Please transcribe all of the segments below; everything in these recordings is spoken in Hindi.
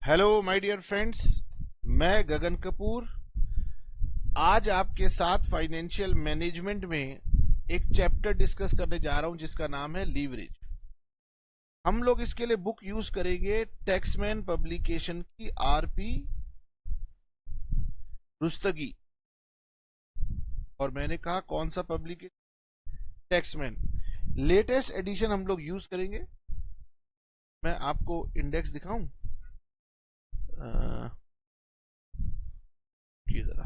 हेलो माय डियर फ्रेंड्स, मैं गगन कपूर आज आपके साथ फाइनेंशियल मैनेजमेंट में एक चैप्टर डिस्कस करने जा रहा हूं जिसका नाम है लीवरेज। हम लोग इसके लिए बुक यूज करेंगे टैक्समैन पब्लिकेशन की आरपी रुस्तगी। और मैंने कहा कौन सा पब्लिकेशन? टैक्समैन। लेटेस्ट एडिशन हम लोग यूज करेंगे। मैं आपको इंडेक्स दिखाऊं जरा।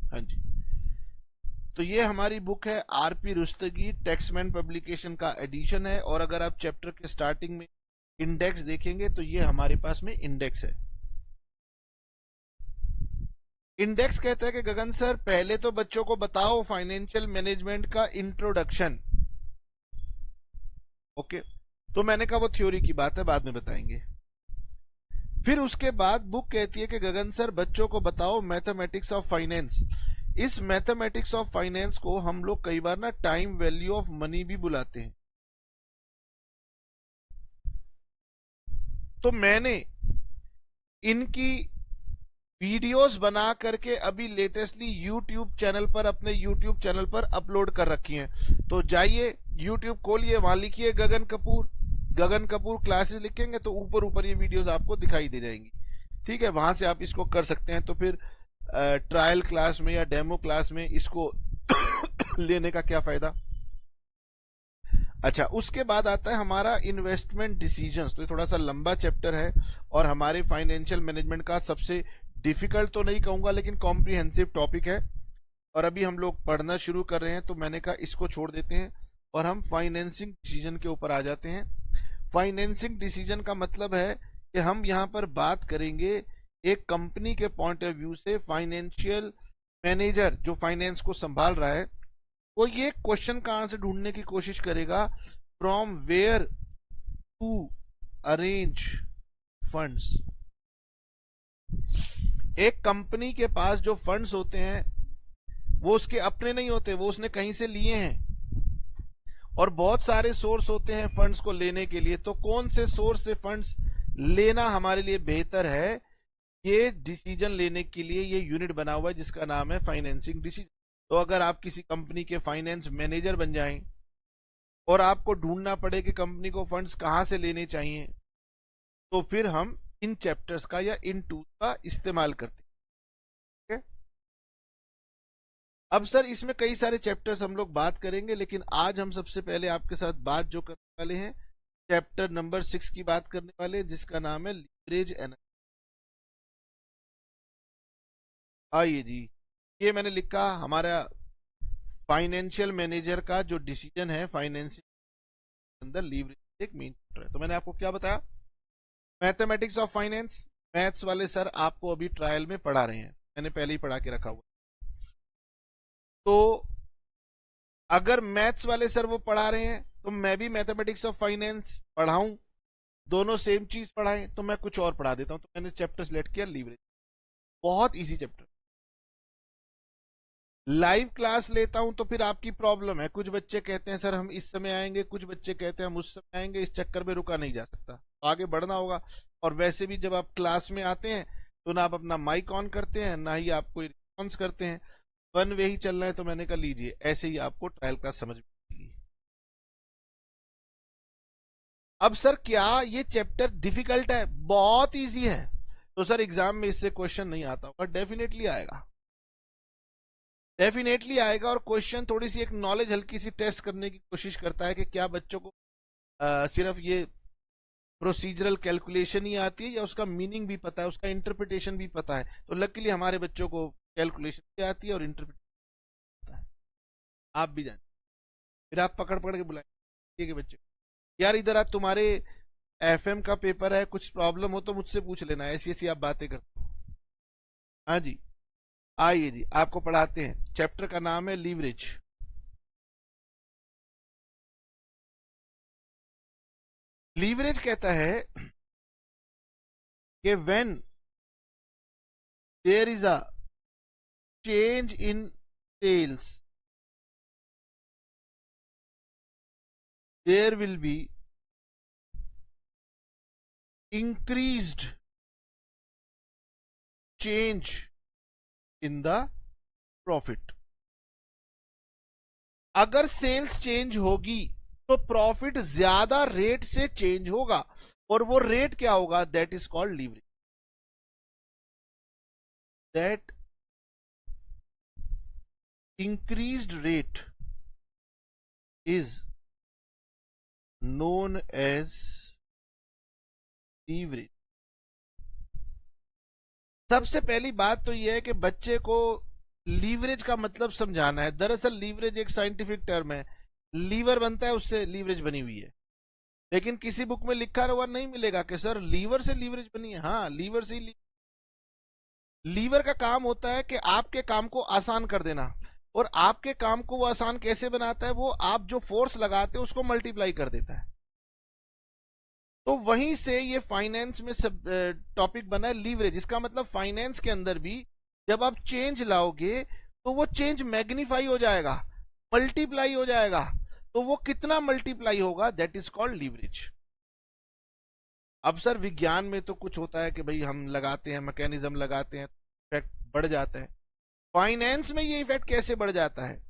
हाँ जी, तो ये हमारी बुक है आरपी रुस्तगी, टैक्समैन पब्लिकेशन का एडिशन है। और अगर आप चैप्टर के स्टार्टिंग में इंडेक्स देखेंगे तो ये हमारे पास में इंडेक्स है। इंडेक्स कहता है कि गगन सर पहले तो बच्चों को बताओ फाइनेंशियल मैनेजमेंट का इंट्रोडक्शन। ओके, तो मैंने कहा वो थ्योरी की बात है, बाद में बताएंगे। फिर उसके बाद बुक कहती है कि गगन सर बच्चों को बताओ मैथमेटिक्स ऑफ फाइनेंस। इस मैथमेटिक्स ऑफ फाइनेंस को हम लोग कई बार ना टाइम वैल्यू ऑफ मनी भी बुलाते हैं। तो मैंने इनकी वीडियोस बना करके अभी लेटेस्टली यूट्यूब चैनल पर, अपने यूट्यूब चैनल पर अपलोड कर रखी हैं। तो जाइए यूट्यूब खोलिए, वहां लिखिए गगन कपूर क्लासेस लिखेंगे तो ऊपर ऊपर ये वीडियोस आपको दिखाई दे जाएंगी। ठीक है, वहां से आप इसको कर सकते हैं। तो फिर ट्रायल क्लास में या डेमो क्लास में इसको लेने का क्या फायदा। अच्छा, उसके बाद आता है हमारा इन्वेस्टमेंट डिसीजंस। तो ये थोड़ा सा लंबा चैप्टर है और हमारे फाइनेंशियल मैनेजमेंट का सबसे डिफिकल्ट तो नहीं कहूंगा लेकिन कॉम्प्रिहेंसिव टॉपिक है। और अभी हम लोग पढ़ना शुरू कर रहे हैं तो मैंने कहा इसको छोड़ देते हैं और हम फाइनेंसिंग डिसीजन के ऊपर आ जाते हैं। फाइनेंसिंग डिसीजन का मतलब है कि हम यहाँ पर बात करेंगे एक कंपनी के पॉइंट ऑफ व्यू से। फाइनेंशियल मैनेजर जो फाइनेंस को संभाल रहा है वो ये क्वेश्चन का आंसर ढूंढने की कोशिश करेगा, from where to arrange funds. एक कंपनी के पास जो फंड्स होते हैं वो उसके अपने नहीं होते, वो उसने कहीं से लिए हैं। और बहुत सारे सोर्स होते हैं फंड्स को लेने के लिए। तो कौन से सोर्स से फंड्स लेना हमारे लिए बेहतर है, ये डिसीजन लेने के लिए ये यूनिट बना हुआ है जिसका नाम है फाइनेंसिंग डिसीजन। तो अगर आप किसी कंपनी के फाइनेंस मैनेजर बन जाएं और आपको ढूंढना पड़े कि कंपनी को फंड्स कहां से लेने चाहिए, तो फिर हम इन चैप्टर्स का या इन टूल्स का इस्तेमाल करते हैं। okay? अब सर इसमें कई सारे चैप्टर्स हम लोग बात करेंगे, लेकिन आज हम सबसे पहले आपके साथ बात जो करने वाले हैं चैप्टर नंबर 6 की बात करने वाले हैं जिसका नाम है लीवरेज एनालिसिस। आइए जी, ये मैंने लिखा हमारा फाइनेंशियल मैनेजर का जो डिसीजन है फाइनेंशियल अंदर लीवरेज एक मेन चैप्टर है। तो मैंने आपको क्या बताया, मैथमेटिक्स ऑफ फाइनेंस। मैथ्स वाले सर आपको अभी ट्रायल में पढ़ा रहे हैं, मैंने पहले ही पढ़ा के रखा हुआ। तो अगर मैथ्स वाले सर वो पढ़ा रहे हैं तो मैं भी मैथमेटिक्स ऑफ फाइनेंस पढ़ाऊं, दोनों सेम चीज पढ़ाएं, तो मैं कुछ और पढ़ा देता हूं। तो मैंने चैप्टर सिलेक्ट किया लीवरेज। बहुत इजी चैप्टर। लाइव क्लास लेता हूं तो फिर आपकी प्रॉब्लम है। कुछ बच्चे कहते हैं सर हम इस समय आएंगे, कुछ बच्चे कहते हैं हम उस समय आएंगे। इस चक्कर में रुका नहीं जा सकता, तो आगे बढ़ना होगा। और वैसे भी जब आप क्लास में आते हैं तो ना आप अपना माइक ऑन करते हैं ना ही आप कोई रिस्पॉन्स करते हैं, वन वे ही चलना है। तो मैंने कहा लीजिए, ऐसे ही आपको ट्रायल क्लास समझ में आएगी। अब सर क्या ये चैप्टर डिफिकल्ट है? बहुत इजी है। तो सर एग्जाम में इससे क्वेश्चन नहीं आता होगा? डेफिनेटली आएगा, डेफिनेटली आएगा। और क्वेश्चन थोड़ी सी एक नॉलेज हल्की सी टेस्ट करने की कोशिश करता है कि क्या बच्चों को सिर्फ ये प्रोसीजरल कैलकुलेशन ही आती है या उसका मीनिंग भी पता है, उसका इंटरप्रिटेशन भी पता है। तो लकीली हमारे बच्चों को कैलकुलेशन भी आती है और इंटरप्रिटेशन पता है। आप भी जान, फिर आप पकड़ पकड़ के बुलाएंगे कि बच्चे यार इधर आप, तुम्हारे एफएम का पेपर है, कुछ प्रॉब्लम हो तो मुझसे पूछ लेना, ऐसी ऐसी आप बातें करते हो। हाँ जी, आइए जी आपको पढ़ाते हैं। चैप्टर का नाम है लीवरेज। लीवरेज कहता है कि when there is a change in sales there will be increased change in the profit। अगर सेल्स चेंज होगी तो प्रॉफिट ज्यादा रेट से चेंज होगा, और वो रेट क्या होगा? That is called leverage. That increased rate is known as leverage. सबसे पहली बात तो यह है कि बच्चे को लीवरेज का मतलब समझाना है। दरअसल लीवरेज एक साइंटिफिक टर्म है, लीवर बनता है उससे लीवरेज बनी हुई है, लेकिन किसी बुक में लिखा हुआ नहीं मिलेगा कि सर लीवर से लीवरेज बनी है। हाँ, लीवर से ही। लीवर का काम होता है कि आपके काम को आसान कर देना, और आपके काम को वो आसान कैसे बनाता है? वो आप जो फोर्स लगाते हो उसको मल्टीप्लाई कर देता है। तो वहीं से ये फाइनेंस में सब टॉपिक बना है लीवरेज। इसका मतलब फाइनेंस के अंदर भी जब आप चेंज लाओगे तो वो चेंज मैग्नीफाई हो जाएगा, मल्टीप्लाई हो जाएगा। तो वो कितना मल्टीप्लाई होगा? That is called leverage. अब सर विज्ञान में तो कुछ होता है कि भाई हम लगाते हैं, मैकेनिज्म लगाते हैं, इफेक्ट बढ़ जाता है। फाइनेंस में ये इफेक्ट कैसे बढ़ जाता है?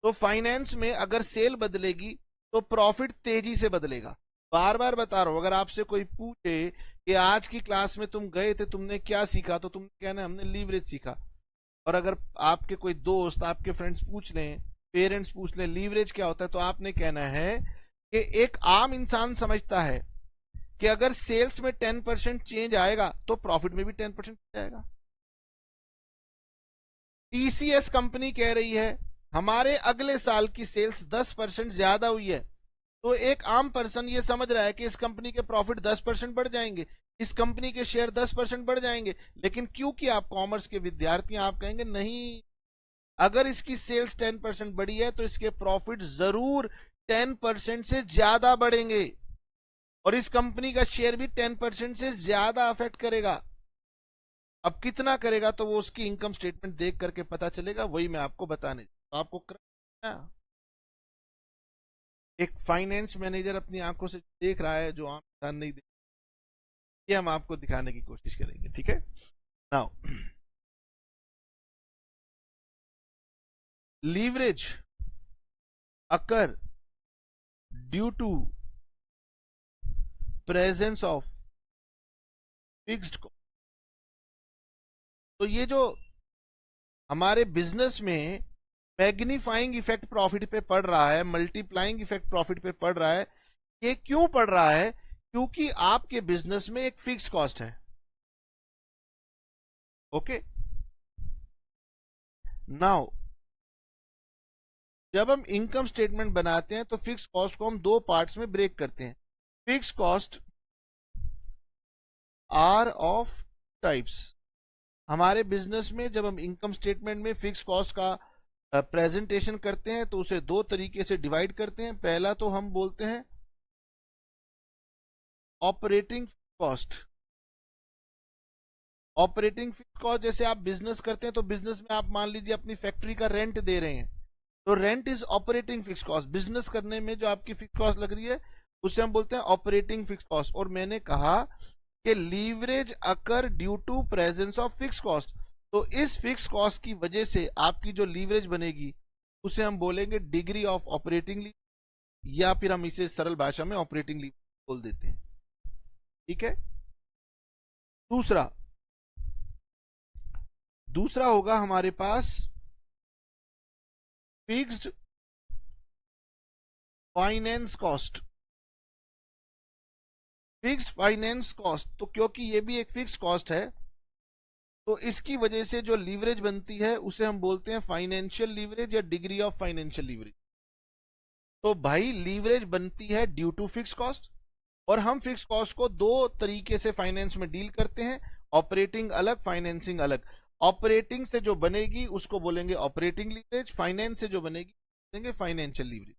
तो फाइनेंस में अगर सेल बदलेगी तो प्रॉफिट तेजी से बदलेगा। बार बार बता रहा हूं, अगर आपसे कोई पूछे कि आज की क्लास में तुम गए थे, तुमने क्या सीखा, तो तुम कहना हमने लीवरेज सीखा। और अगर आपके कोई दोस्त, आपके फ्रेंड्स पूछ लें, पेरेंट्स पूछ लें लीवरेज क्या होता है, तो आपने कहना है कि एक आम इंसान समझता है कि अगर सेल्स में 10% चेंज आएगा तो प्रॉफिट में भी 10% आएगा। टीसीएस कंपनी कह रही है हमारे अगले साल की सेल्स 10% ज्यादा हुई है, तो एक आम पर्सन ये समझ रहा है कि इस कंपनी के प्रॉफिट 10% बढ़ जाएंगे, इस कंपनी के शेयर 10% बढ़ जाएंगे। लेकिन क्योंकि आप कॉमर्स के विद्यार्थी, आप कहेंगे नहीं, अगर इसकी सेल्स 10% बढ़ी है तो इसके प्रॉफिट जरूर 10% से ज्यादा बढ़ेंगे, और इस कंपनी का शेयर भी 10% से ज्यादा अफेक्ट करेगा। अब कितना करेगा तो वो उसकी इनकम स्टेटमेंट देख करके पता चलेगा, वही मैं आपको बताने। तो आपको एक फाइनेंस मैनेजर अपनी आंखों से देख रहा है जो आम इंसान नहीं देख, ये हम आपको दिखाने की कोशिश करेंगे। ठीक है, now leverage occur due to presence of fixed cost. तो ये जो हमारे बिजनेस में मैग्नीफाइंग इफेक्ट प्रॉफिट पे पड़ रहा है, मल्टीप्लाइंग इफेक्ट प्रॉफिट पे पड़ रहा है, ये क्यों पड़ रहा है? क्योंकि आपके बिजनेस में एक फिक्स्ड कॉस्ट है। ओके, नाउ जब हम इनकम स्टेटमेंट बनाते हैं तो फिक्स कॉस्ट को हम दो पार्ट्स में ब्रेक करते हैं। Fix cost are of types. हमारे बिजनेस में जब हम इनकम स्टेटमेंट में फिक्स कॉस्ट का प्रेजेंटेशन करते हैं तो उसे दो तरीके से डिवाइड करते हैं। पहला तो हम बोलते हैं operating cost. Operating fix cost, जैसे आप बिजनेस करते हैं तो बिजनेस में आप मान लीजिए अपनी फैक्ट्री का रेंट दे रहे हैं, तो rent is operating fix cost. Business करने में जो आपकी फिक्स कॉस्ट लग रही है उसे हम बोलते हैं ऑपरेटिंग फिक्स कॉस्ट। और मैंने कहा कि leverage occur due to presence of fix cost, तो इस फिक्स कॉस्ट की वजह से आपकी जो लीवरेज बनेगी उसे हम बोलेंगे डिग्री ऑफ ऑपरेटिंग लीवरेज, या फिर हम इसे सरल भाषा में ऑपरेटिंग लीवरेज बोल देते हैं। ठीक है, दूसरा होगा हमारे पास fixed finance cost. Fixed finance cost, तो क्योंकि ये भी एक फिक्स कॉस्ट है तो इसकी वजह से जो लीवरेज बनती है उसे हम बोलते हैं फाइनेंशियल लीवरेज या डिग्री ऑफ फाइनेंशियल लीवरेज। तो भाई लीवरेज बनती है ड्यू टू फिक्स कॉस्ट, और हम फिक्स कॉस्ट को दो तरीके से फाइनेंस में डील करते हैं, ऑपरेटिंग अलग, फाइनेंसिंग अलग। ऑपरेटिंग से जो बनेगी उसको बोलेंगे ऑपरेटिंग लीवरेज, फाइनेंस से जो बनेगी बोलेंगे फाइनेंशियल लीवरेज।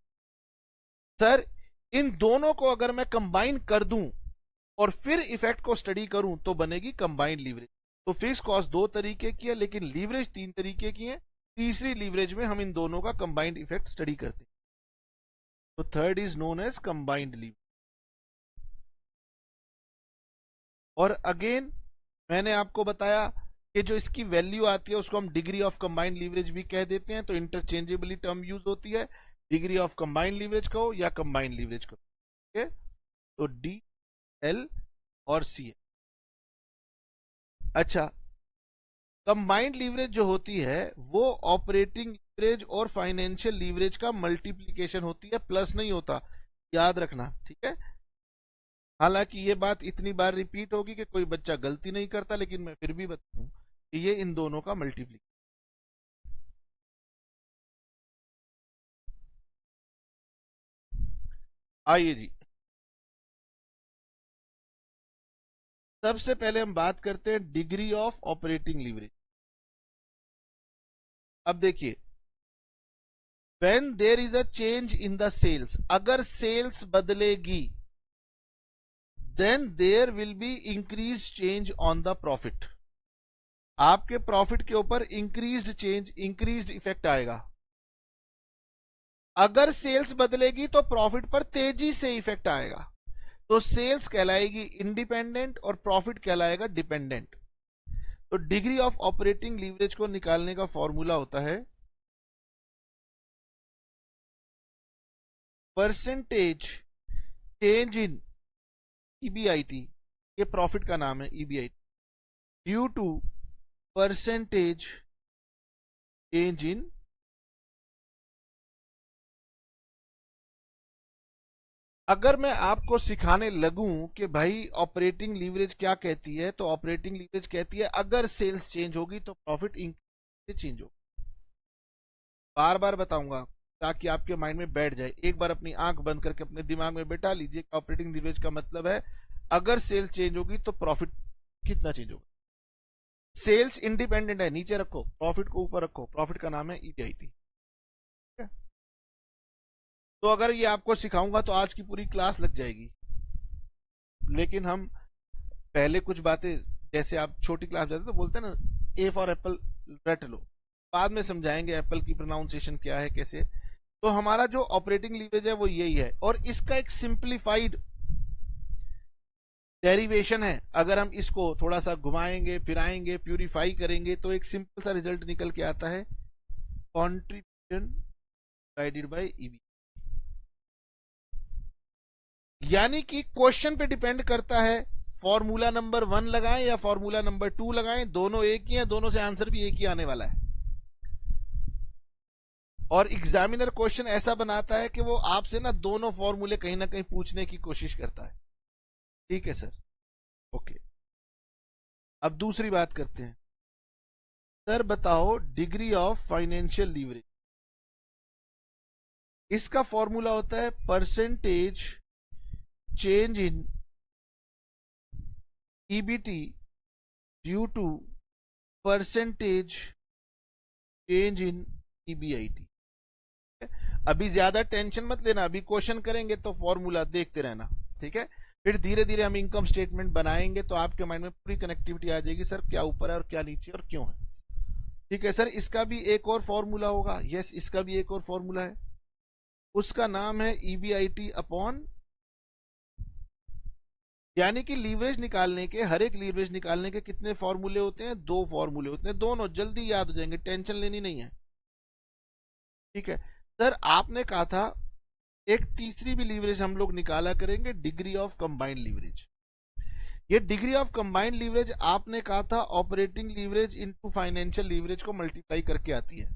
सर इन दोनों को अगर मैं कंबाइन कर दूं और फिर इफेक्ट को स्टडी करूं तो बनेगी कंबाइंड लीवरेज। तो फिक्स कॉस्ट दो तरीके की है लेकिन लीवरेज तीन तरीके की है। तीसरी लीवरेज में हम इन दोनों का कंबाइंड इफेक्ट स्टडी करते हैं। तो third is known as combined leverage. और अगेन मैंने आपको बताया कि जो इसकी वैल्यू आती है उसको हम डिग्री ऑफ कंबाइंड लीवरेज भी कह देते हैं, तो इंटरचेंजेबली टर्म यूज होती है, डिग्री ऑफ कंबाइंड लीवरेज कहो या कंबाइंड लीवरेज कहो। ठीक है, तो डी, एल और सी। अच्छा, कंबाइंड लीवरेज जो होती है वो ऑपरेटिंग लीवरेज और फाइनेंशियल लीवरेज का मल्टीप्लीकेशन होती है, प्लस नहीं होता, याद रखना। ठीक है, हालांकि ये बात इतनी बार रिपीट होगी कि कोई बच्चा गलती नहीं करता, लेकिन मैं फिर भी बता दूं कि ये इन दोनों का मल्टीप्लीकेशन। आइए जी, सबसे पहले हम बात करते हैं डिग्री ऑफ ऑपरेटिंग लीवरेज। अब देखिए, when there is a change in the sales, अगर सेल्स बदलेगी, then there will be increase change on the profit. आपके प्रॉफिट के ऊपर इंक्रीज्ड चेंज, इंक्रीज्ड इफेक्ट आएगा। अगर सेल्स बदलेगी तो प्रॉफिट पर तेजी से इफेक्ट आएगा। तो सेल्स कहलाएगी इंडिपेंडेंट और प्रॉफिट कहलाएगा डिपेंडेंट। तो डिग्री ऑफ ऑपरेटिंग लीवरेज को निकालने का फॉर्मूला होता है परसेंटेज चेंज इन ईबीआईटी, ये प्रॉफिट का नाम है EBIT, due to percentage change in. अगर मैं आपको सिखाने लगूं कि भाई ऑपरेटिंग लीवरेज क्या कहती है, तो ऑपरेटिंग लीवरेज कहती है अगर सेल्स चेंज होगी तो प्रॉफिट इंक्रीज से चेंज होगा। बार बार बताऊंगा ताकि आपके माइंड में बैठ जाए। एक बार अपनी आंख बंद करके अपने दिमाग में बैठा लीजिए, ऑपरेटिंग लीवरेज का मतलब है अगर सेल्स चेंज होगी तो प्रॉफिट कितना चेंज होगा। सेल्स इंडिपेंडेंट है, नीचे रखो, प्रॉफिट को ऊपर रखो, प्रॉफिट का नाम है ईबीआईटी। तो अगर ये आपको सिखाऊंगा तो आज की पूरी क्लास लग जाएगी, लेकिन हम पहले कुछ बातें, जैसे आप छोटी क्लास जाते तो बोलते हैं ना ए फॉर एप्पल रट लो, बाद में समझाएंगे एप्पल की प्रोनाउंसिएशन क्या है कैसे। तो हमारा जो ऑपरेटिंग लीवरेज है वो यही है, और इसका एक सिंप्लीफाइड डेरिवेशन है। अगर हम इसको थोड़ा सा घुमाएंगे फिराएंगे प्यूरिफाई करेंगे तो एक सिंपल सा रिजल्ट निकल के आता है, कॉन्ट्रीब्यूशन डिवाइडेड बाय ईबी। यानी कि क्वेश्चन पे डिपेंड करता है फॉर्मूला नंबर 1 लगाएं या फॉर्मूला नंबर 2 लगाएं, दोनों एक ही है, दोनों से आंसर भी एक ही आने वाला है। और एग्जामिनर क्वेश्चन ऐसा बनाता है कि वो आपसे ना दोनों फॉर्मूले कहीं ना कहीं पूछने की कोशिश करता है। ठीक है सर, ओके। अब दूसरी बात करते हैं। सर बताओ डिग्री ऑफ फाइनेंशियल लीवरेज, इसका फॉर्मूला होता है percentage change in EBT due to percentage change in EBIT. अभी ज्यादा टेंशन मत लेना, अभी क्वेश्चन करेंगे तो फॉर्मूला देखते रहना, ठीक है। फिर धीरे धीरे हम इनकम स्टेटमेंट बनाएंगे तो आपके माइंड में पूरी कनेक्टिविटी आ जाएगी, सर क्या ऊपर है और क्या नीचे और क्यों है। ठीक है सर, इसका भी एक और फॉर्मूला होगा, यस इसका भी एक और फॉर्मूला है, उसका नाम है ईबीआईटी अपॉन, यानी कि लीवरेज निकालने के, हर एक लीवरेज निकालने के कितने फॉर्मूले होते हैं, 2 फॉर्मूले होते हैं, दोनों जल्दी याद हो जाएंगे, टेंशन लेनी नहीं है। ठीक है सर, आपने कहा था एक तीसरी भी लीवरेज हम लोग निकाला करेंगे, डिग्री ऑफ कंबाइंड लीवरेज। ये डिग्री ऑफ कंबाइंड लीवरेज आपने कहा था operating leverage into financial leverage को मल्टीप्लाई करके आती है।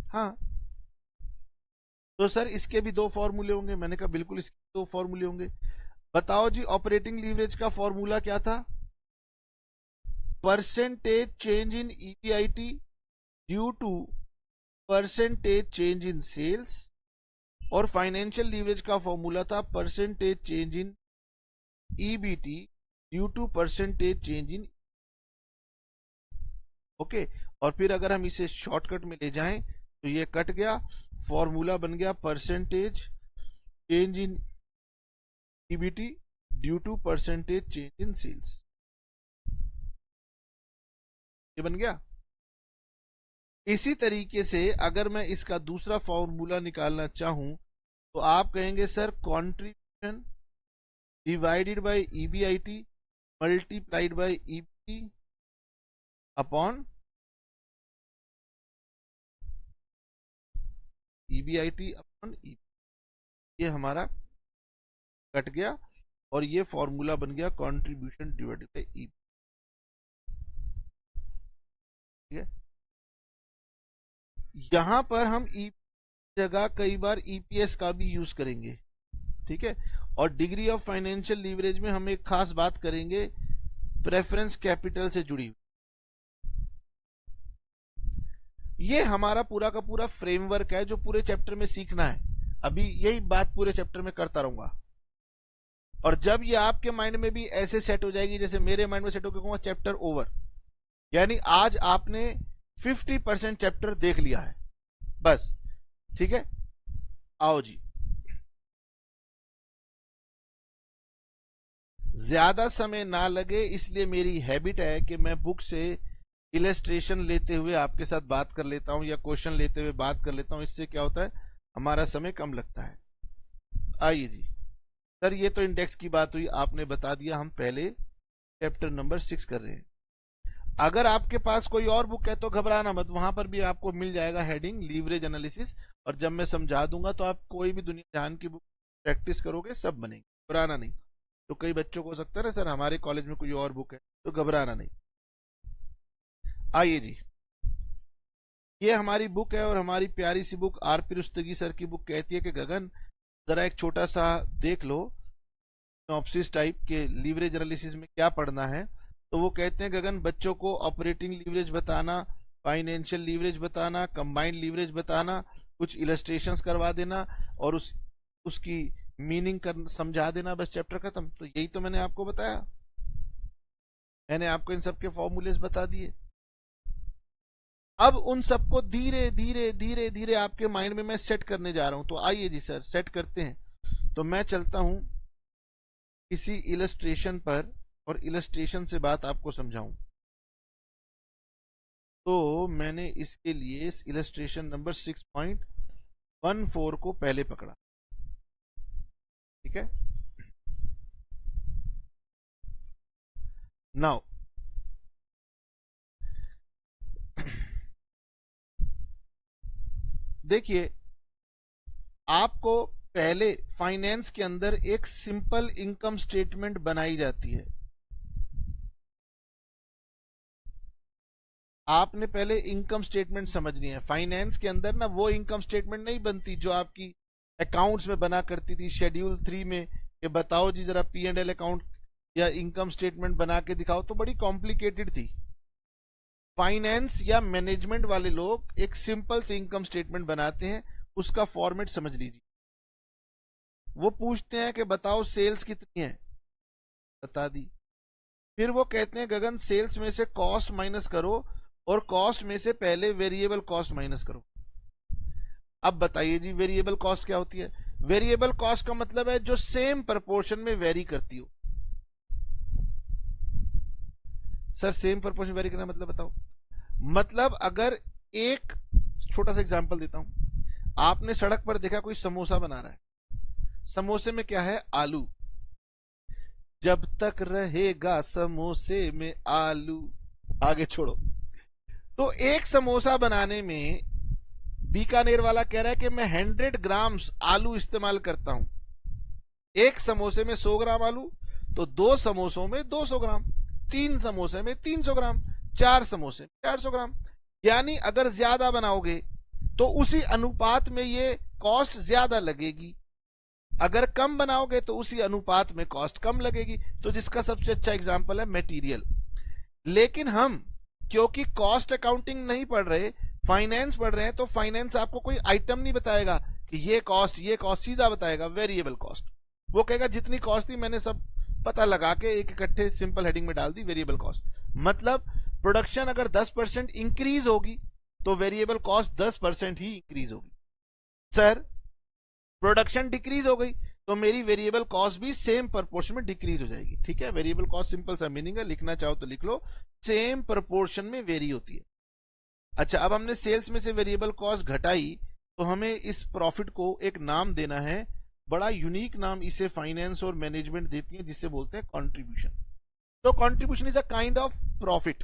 हाँ, तो सर इसके भी 2 फॉर्मूले होंगे, मैंने कहा बिल्कुल इसके 2 फॉर्मूले होंगे। बताओ जी, ऑपरेटिंग लीवरेज का फॉर्मूला क्या था, percentage change in EBIT due to percentage change in sales, और फाइनेंशियल लीवरेज का फॉर्मूला था percentage change in EBT due to percentage change in. Okay, और फिर अगर हम इसे शॉर्टकट में ले जाएं तो ये कट गया, फॉर्मूला बन गया percentage change in EBT due to percentage change in sales, ये बन गया। इसी तरीके से अगर मैं इसका दूसरा फॉर्मूला निकालना चाहूं तो आप कहेंगे sir contribution divided by EBIT multiplied by EBT upon EBIT upon EB, ये हमारा कट गया और ये फॉर्मूला बन गया कंट्रीब्यूशन डिवाइडेड बाय ईबी। ठीक है, यहां पर हम ई जगह कई बार ईपीएस का भी यूज करेंगे। ठीक है, और डिग्री ऑफ फाइनेंशियल लीवरेज में हम एक खास बात करेंगे प्रेफरेंस कैपिटल से जुड़ी हुई। ये हमारा पूरा का पूरा फ्रेमवर्क है जो पूरे चैप्टर में सीखना है। अभी यही बात पूरे चैप्टर में करता रहूंगा, और जब ये आपके माइंड में भी ऐसे सेट हो जाएगी जैसे मेरे माइंड में सेट हो गया, चैप्टर ओवर, यानी आज आपने 50% चैप्टर देख लिया है बस। ठीक है, आओ जी, ज्यादा समय ना लगे इसलिए मेरी हैबिट है कि मैं बुक से इलस्ट्रेशन लेते हुए आपके साथ बात कर लेता हूं या क्वेश्चन लेते हुए बात कर लेता हूं। इससे क्या होता है, हमारा समय कम लगता है। आइए जी सर, ये तो इंडेक्स की बात हुई, आपने बता दिया। हम पहले चैप्टर नंबर 6 कर रहे हैं। अगर आपके पास कोई और बुक है तो घबराना मत, वहां पर भी आपको मिल जाएगा हेडिंग लीवरेज एनालिसिस, और जब मैं समझा दूंगा तो आप कोई भी दुनिया जहान की बुक प्रैक्टिस करोगे सब बनेगी, घबराना नहीं। तो कई बच्चों को हो सकता है ना सर हमारे कॉलेज में कोई और बुक है, तो घबराना नहीं। आइए जी, ये हमारी बुक है और हमारी प्यारी सी बुक आरपी रुस्तगी सर की बुक कहती है कि गगन जरा एक छोटा सा देख लो सिनॉप्सिस टाइप के लीवरेज एनालिसिस में क्या पढ़ना है। तो वो कहते हैं गगन बच्चों को ऑपरेटिंग लीवरेज बताना, फाइनेंशियल लीवरेज बताना, कंबाइंड लीवरेज बताना, कुछ इलस्ट्रेशंस करवा देना और उसकी मीनिंग समझा देना, बस चैप्टर खत्म। तो यही तो मैंने आपको बताया, मैंने आपको इन सबके फॉर्मूलेस बता दिए। अब उन सबको धीरे धीरे धीरे धीरे आपके माइंड में मैं सेट करने जा रहा हूं। तो आइए जी सर सेट करते हैं। तो मैं चलता हूं किसी इलस्ट्रेशन पर और इलस्ट्रेशन से बात आपको समझाऊं। तो मैंने इसके लिए इस इलस्ट्रेशन नंबर 6.14 को पहले पकड़ा। ठीक है, नाउ देखिए, आपको पहले फाइनेंस के अंदर एक सिंपल इनकम स्टेटमेंट बनाई जाती है। आपने पहले इनकम स्टेटमेंट समझनी है। फाइनेंस के अंदर ना वो इनकम स्टेटमेंट नहीं बनती जो आपकी अकाउंट्स में बना करती थी शेड्यूल 3 में, कि बताओ जी जरा P&L अकाउंट या इनकम स्टेटमेंट बना के दिखाओ, तो बड़ी कॉम्प्लिकेटेड थी। फाइनेंस या मैनेजमेंट वाले लोग एक सिंपल से इनकम स्टेटमेंट बनाते हैं, उसका फॉर्मेट समझ लीजिए। वो पूछते हैं कि बताओ सेल्स कितनी है, बता दी। फिर वो कहते हैं गगन सेल्स में से कॉस्ट माइनस करो और कॉस्ट में से पहले वेरिएबल कॉस्ट माइनस करो। अब बताइए जी वेरिएबल कॉस्ट क्या होती है। वेरिएबल कॉस्ट का मतलब है जो सेम प्रोपोर्शन में वेरी करती हो। सर सेम प्रोपोर्शन वेरी करना मतलब बताओ। मतलब अगर एक छोटा सा एग्जांपल देता हूं, आपने सड़क पर देखा कोई समोसा बना रहा है, समोसे में क्या है, आलू। जब तक रहेगा समोसे में आलू, आगे छोड़ो। तो एक समोसा बनाने में बीकानेर वाला कह रहा है कि मैं 100 ग्राम्स आलू इस्तेमाल करता हूं। एक समोसे में 100 ग्राम आलू, तो 2 समोसों में 200 ग्राम, 3 समोसे में 300 ग्राम, 4 समोसे में 400 ग्राम। यानी अगर ज्यादा बनाओगे तो उसी अनुपात में ये कॉस्ट ज्यादा लगेगी, अगर कम बनाओगे तो उसी अनुपात में कॉस्ट कम लगेगी। तो जिसका सबसे अच्छा एग्जांपल है मटेरियल। लेकिन हम क्योंकि कॉस्ट अकाउंटिंग नहीं पढ़ रहे, फाइनेंस पढ़ रहे हैं, तो फाइनेंस आपको कोई आइटम नहीं बताएगा कि ये कॉस्ट, सीधा बताएगा वेरिएबल कॉस्ट। वो कहेगा जितनी कॉस्ट थी मैंने सब पता लगा के एक इकट्ठे सिंपल हेडिंग में डाल दी वेरिएबल कॉस्ट। मतलब प्रोडक्शन अगर 10% इंक्रीज होगी तो वेरिएबल कॉस्ट 10% ही इंक्रीज होगी। सर प्रोडक्शन डिक्रीज हो गई तो मेरी वेरिएबल कॉस्ट भी सेम प्रोपोर्शन में डिक्रीज हो जाएगी। ठीक है, वेरिएबल कॉस्ट सिंपल सा मीनिंग है, लिखना चाहो तो लिख लो, सेम प्रोपोर्शन में वेरी होती है। अच्छा, अब हमने सेल्स में से वेरिएबल कॉस्ट घटाई, तो हमें इस प्रॉफिट को एक नाम देना है, बड़ा यूनिक नाम इसे फाइनेंस और मैनेजमेंट देती है, जिसे बोलते हैं कंट्रीब्यूशन। तो contribution is a kind of profit.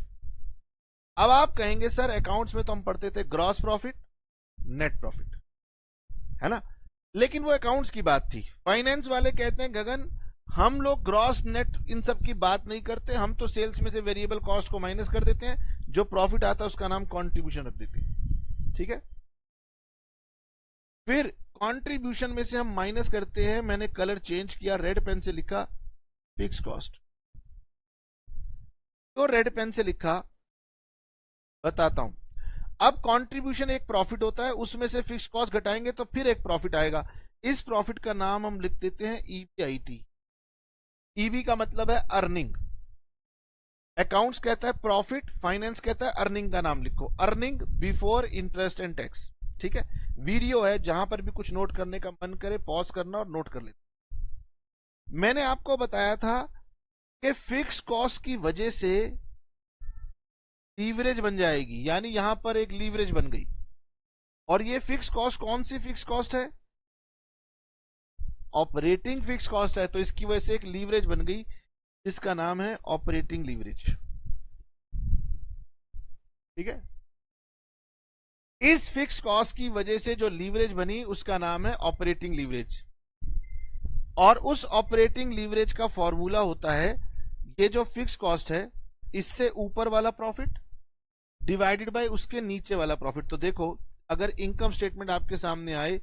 अब आप कहेंगे सर अकाउंट्स में तो हम पढ़ते थे ग्रॉस प्रॉफिट, नेट प्रॉफिट, है ना, लेकिन वो अकाउंट्स की बात थी। फाइनेंस वाले कहते हैं गगन हम लोग ग्रॉस नेट इन सब की बात नहीं करते, हम तो सेल्स में से वेरिएबल कॉस्ट को माइनस कर देते हैं, जो प्रॉफिट आता है उसका नाम कंट्रीब्यूशन रख देते हैं। ठीक है, फिर कंट्रीब्यूशन में से हम माइनस करते हैं, मैंने कलर चेंज किया, रेड पेन से लिखा फिक्स कॉस्ट। तो रेड पेन से लिखा, बताता हूं। अब कंट्रीब्यूशन एक प्रॉफिट होता है, उसमें से फिक्स कॉस्ट घटाएंगे तो फिर एक प्रॉफिट आएगा। इस प्रॉफिट का नाम हम लिख देते हैं ईबीआईटी। ईबी का मतलब है अर्निंग। अकाउंट्स कहता है प्रॉफिट, फाइनेंस कहता है अर्निंग का नाम लिखो, earning before interest and tax. ठीक है, वीडियो है, जहां पर भी कुछ नोट करने का मन करे पॉज करना और नोट कर लेना। मैंने आपको बताया था कि फिक्स कॉस्ट की वजह से लीवरेज बन जाएगी, यानी यहां पर एक लीवरेज बन गई। और ये फिक्स कॉस्ट कौन सी फिक्स कॉस्ट है? ऑपरेटिंग फिक्स कॉस्ट है, तो इसकी वजह से एक लीवरेज बन गई जिसका नाम है ऑपरेटिंग लीवरेज। ठीक है, इस फिक्स कॉस्ट की वजह से जो लीवरेज बनी उसका नाम है ऑपरेटिंग लीवरेज। और उस ऑपरेटिंग लीवरेज का फॉर्मूला होता है, ये जो फिक्स कॉस्ट है इससे ऊपर वाला प्रॉफिट डिवाइडेड बाय उसके नीचे वाला प्रॉफिट। तो देखो, अगर इनकम स्टेटमेंट आपके सामने आए,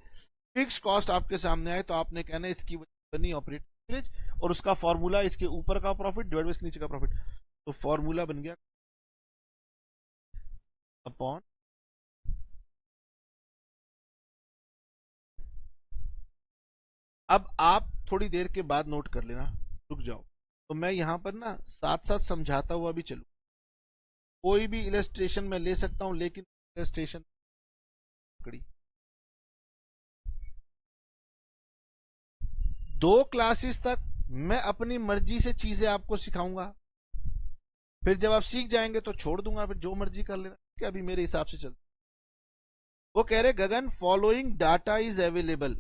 फिक्स कॉस्ट आपके सामने आए, तो आपने कहना है इसकी बनी ऑपरेटिंग लीवरेज और उसका फॉर्मूला इसके ऊपर का प्रॉफिट डिवाइड बाय इसके नीचे का प्रॉफिट। तो फॉर्मूला बन गया अपॉन, अब आप थोड़ी देर के बाद नोट कर लेना, रुक जाओ, तो मैं यहां पर ना साथ साथ समझाता हुआ भी चलू। कोई भी इलस्ट्रेशन मैं ले सकता हूं, लेकिन इलस्ट्रेशन कड़ी 2 क्लासेस तक मैं अपनी मर्जी से चीजें आपको सिखाऊंगा, फिर जब आप सीख जाएंगे तो छोड़ दूंगा, फिर जो मर्जी कर लेना, कि अभी मेरे हिसाब से चलता। वो कह रहे Gagan following data is available.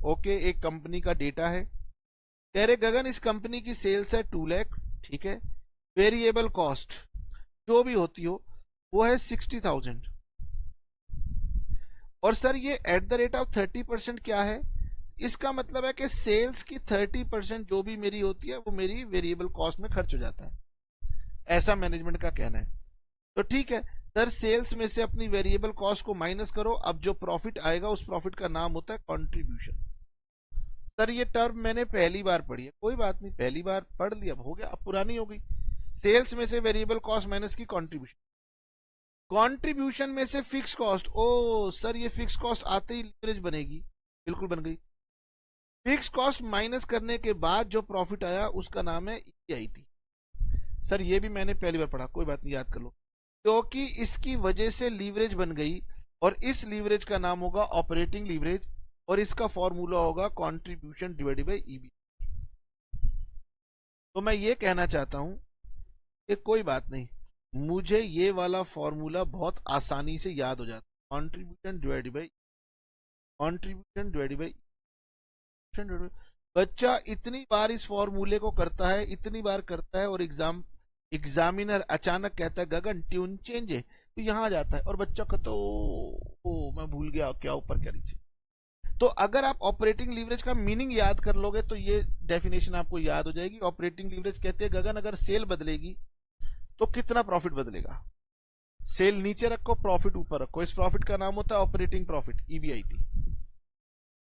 Okay, एक कंपनी का डेटा है, कह रहे गगन इस कंपनी की सेल्स है 2 लाख। ठीक है, वेरिएबल कॉस्ट जो भी होती हो वो है 60,000। और सर ये एट द रेट ऑफ 30% क्या है? इसका मतलब है कि सेल्स की 30% जो भी मेरी होती है वो मेरी वेरिएबल कॉस्ट में खर्च हो जाता है, ऐसा मैनेजमेंट का कहना है। तो ठीक है सर, सेल्स में से अपनी वेरिएबल कॉस्ट को माइनस करो, अब जो प्रॉफिट आएगा उस प्रॉफिट का नाम होता है कंट्रीब्यूशन। सर ये टर्म मैंने पहली बार पढ़ी है, कोई बात नहीं, पहली बार पढ़ लिया, अब हो गया, अब पुरानी हो गई। सेल्स में से वेरिएबल कॉस्ट माइनस की कंट्रीब्यूशन, कंट्रीब्यूशन में से फिक्स कॉस्ट। ओ सर, ये फिक्स कॉस्ट आते ही लीवरेज बनेगी, बिल्कुल बन गई। फिक्स कॉस्ट माइनस करने के बाद जो प्रॉफिट आया उसका नाम है ईआईटी। सर ये भी मैंने पहली बार पढ़ा, कोई बात नहीं, याद कर लो, क्योंकि इसकी वजह से लीवरेज बन गई और इस लीवरेज का नाम होगा ऑपरेटिंग लीवरेज और इसका फॉर्मूला होगा कंट्रीब्यूशन डिवाइडेड बाय ईबी। तो मैं ये कहना चाहता हूं कि कोई बात नहीं, मुझे ये वाला फॉर्मूला बहुत आसानी से याद हो जाता है, contribution divided bye, contribution divided bye. बच्चा इतनी बार इस फॉर्मूले को करता है, इतनी बार करता है, और एग्जामिनर अचानक कहता है गगन ट्यून चेंज है, तो यहां आ जाता है और बच्चा कहता है ओ मैं भूल गया क्या ऊपर क्या नीचे। तो अगर आप ऑपरेटिंग लीवरेज का मीनिंग याद कर लोगे तो ये डेफिनेशन आपको याद हो जाएगी। ऑपरेटिंग लीवरेज कहते हैं गगन अगर सेल बदलेगी तो कितना प्रॉफिट बदलेगा? सेल नीचे रखो, प्रॉफिट ऊपर रखो, इस प्रॉफिट का नाम होता है ऑपरेटिंग प्रॉफिट, ईबीआईटी।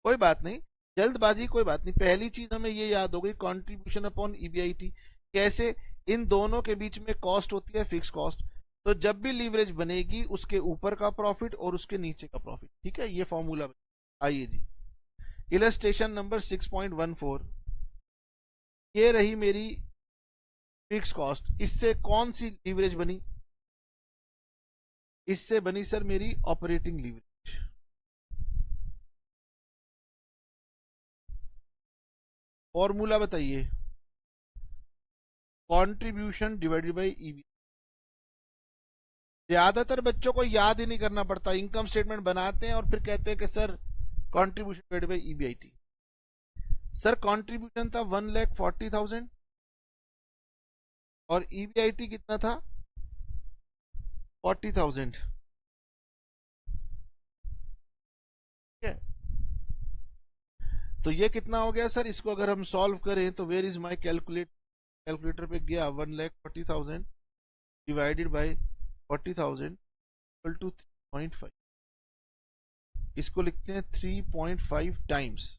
कोई बात नहीं, जल्दबाजी कोई बात नहीं, पहली चीज हमें ये याद हो गई, कंट्रीब्यूशन अपॉन ईबीआईटी। कैसे? इन दोनों के बीच में कॉस्ट होती है फिक्स कॉस्ट, तो जब भी लीवरेज बनेगी उसके ऊपर का प्रॉफिट और उसके नीचे का प्रॉफिट। ठीक है, ये फॉर्मूला। आइए जी, इलस्ट्रेशन नंबर 6.14, ये रही मेरी फिक्स कॉस्ट, इससे कौन सी लीवरेज बनी? इससे बनी सर मेरी ऑपरेटिंग लीवरेज। फॉर्मूला बताइए, कंट्रीब्यूशन डिवाइडेड बाय ईबी। ज्यादातर बच्चों को याद ही नहीं करना पड़ता, इनकम स्टेटमेंट बनाते हैं और फिर कहते हैं कि sir contribution paid by EBIT. Sir contribution था 1,40,000 और ईबीआईटी कितना था 40,000। ठीक है, तो ये कितना हो गया सर, इसको अगर हम सॉल्व करें तो वेयर इज माय कैलकुलेटर पे गया 1,40,000 डिवाइडेड बाय 40,000 इक्वल टू 3.5। इसको लिखते हैं 3.5 टाइम्स।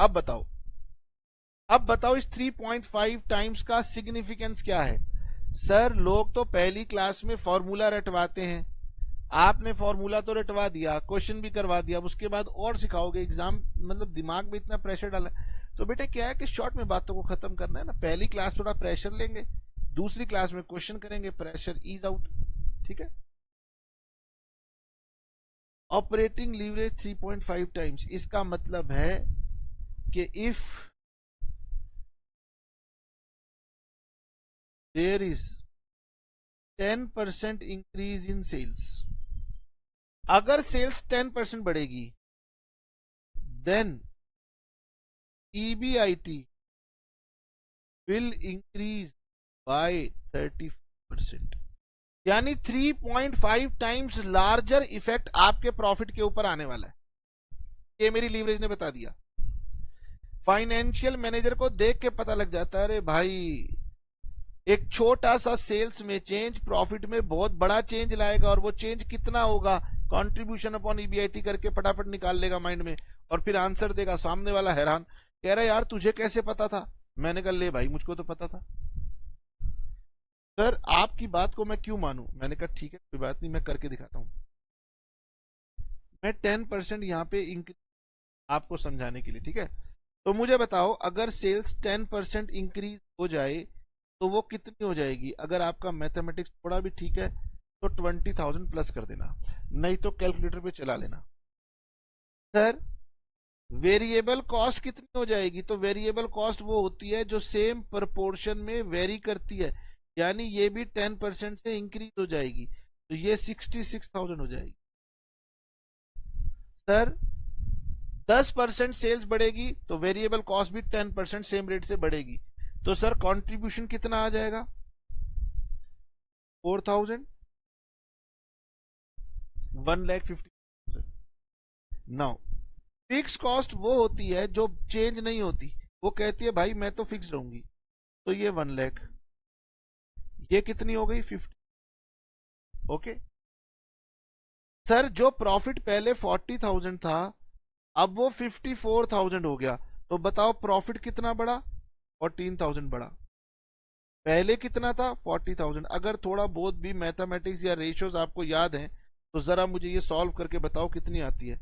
अब बताओ इस 3.5 टाइम्स का सिग्निफिकेंस क्या है। सर लोग तो पहली क्लास में फॉर्मूला रटवाते हैं, आपने फॉर्मूला तो रटवा दिया, क्वेश्चन भी करवा दिया, अब उसके बाद और सिखाओगे, एग्जाम मतलब दिमाग में इतना प्रेशर डाला। तो बेटे क्या है कि शॉर्ट में बातों को खत्म करना है ना, पहली क्लास थोड़ा प्रेशर लेंगे, दूसरी क्लास में क्वेश्चन करेंगे, प्रेशर ईज आउट। ठीक है, ऑपरेटिंग लीवरेज 3.5 टाइम्स, इसका मतलब है कि if there is 10% increase in sales, अगर सेल्स 10% बढ़ेगी then EBIT will increase by 30%, यानी 3.5 टाइम्स लार्जर इफेक्ट आपके प्रॉफिट के ऊपर आने वाला है। ये मेरी लीवरेज ने बता दिया। फाइनेंशियल मैनेजर को देख के पता लग जाता है, अरे भाई एक छोटा सा सेल्स में चेंज प्रॉफिट में बहुत बड़ा चेंज लाएगा, और वो चेंज कितना होगा, कंट्रीब्यूशन अपॉन ईबीआईटी करके फटाफट निकाल लेगा माइंड में, और फिर आंसर देगा। सामने वाला हैरान, कह रहा है यार तुझे कैसे पता था। मैंने कहा ले भाई मुझको तो पता था। सर आपकी बात को मैं क्यों मानूं। मैंने कहा ठीक है कोई बात नहीं, मैं करके दिखाता हूं। मैं 10% यहाँ पे इंक्रीज आपको समझाने के लिए, ठीक है। तो मुझे बताओ अगर सेल्स 10% इंक्रीज हो जाए तो वो कितनी हो जाएगी। अगर आपका मैथमेटिक्स थोड़ा भी ठीक है तो 20,000 प्लस कर देना, नहीं तो कैलकुलेटर पे चला लेना। सर वेरिएबल कॉस्ट कितनी हो जाएगी, तो वेरिएबल कॉस्ट वो होती है जो सेम प्रोपोर्शन में वेरी करती है, यानी ये भी 10% से इंक्रीज हो जाएगी, तो ये 66,000 हो जाएगी। सर 10% सेल्स बढ़ेगी तो वेरिएबल कॉस्ट भी 10% सेम रेट से बढ़ेगी, तो सर कंट्रीब्यूशन कितना आ जाएगा 4,000, 1,50,000। नाउ फिक्स कॉस्ट वो होती है जो चेंज नहीं होती, वो कहती है भाई मैं तो फिक्स रहूंगी, तो ये 1 लाख, ये कितनी हो गई 50। ओके सर जो प्रॉफिट पहले 40,000 था अब वो 54,000 हो गया, तो बताओ प्रॉफिट कितना बढ़ा 14,000 बढ़ा। पहले कितना था 40,000। अगर थोड़ा बहुत भी मैथमेटिक्स या रेशियोज आपको याद हैं तो जरा मुझे ये सॉल्व करके बताओ कितनी आती है।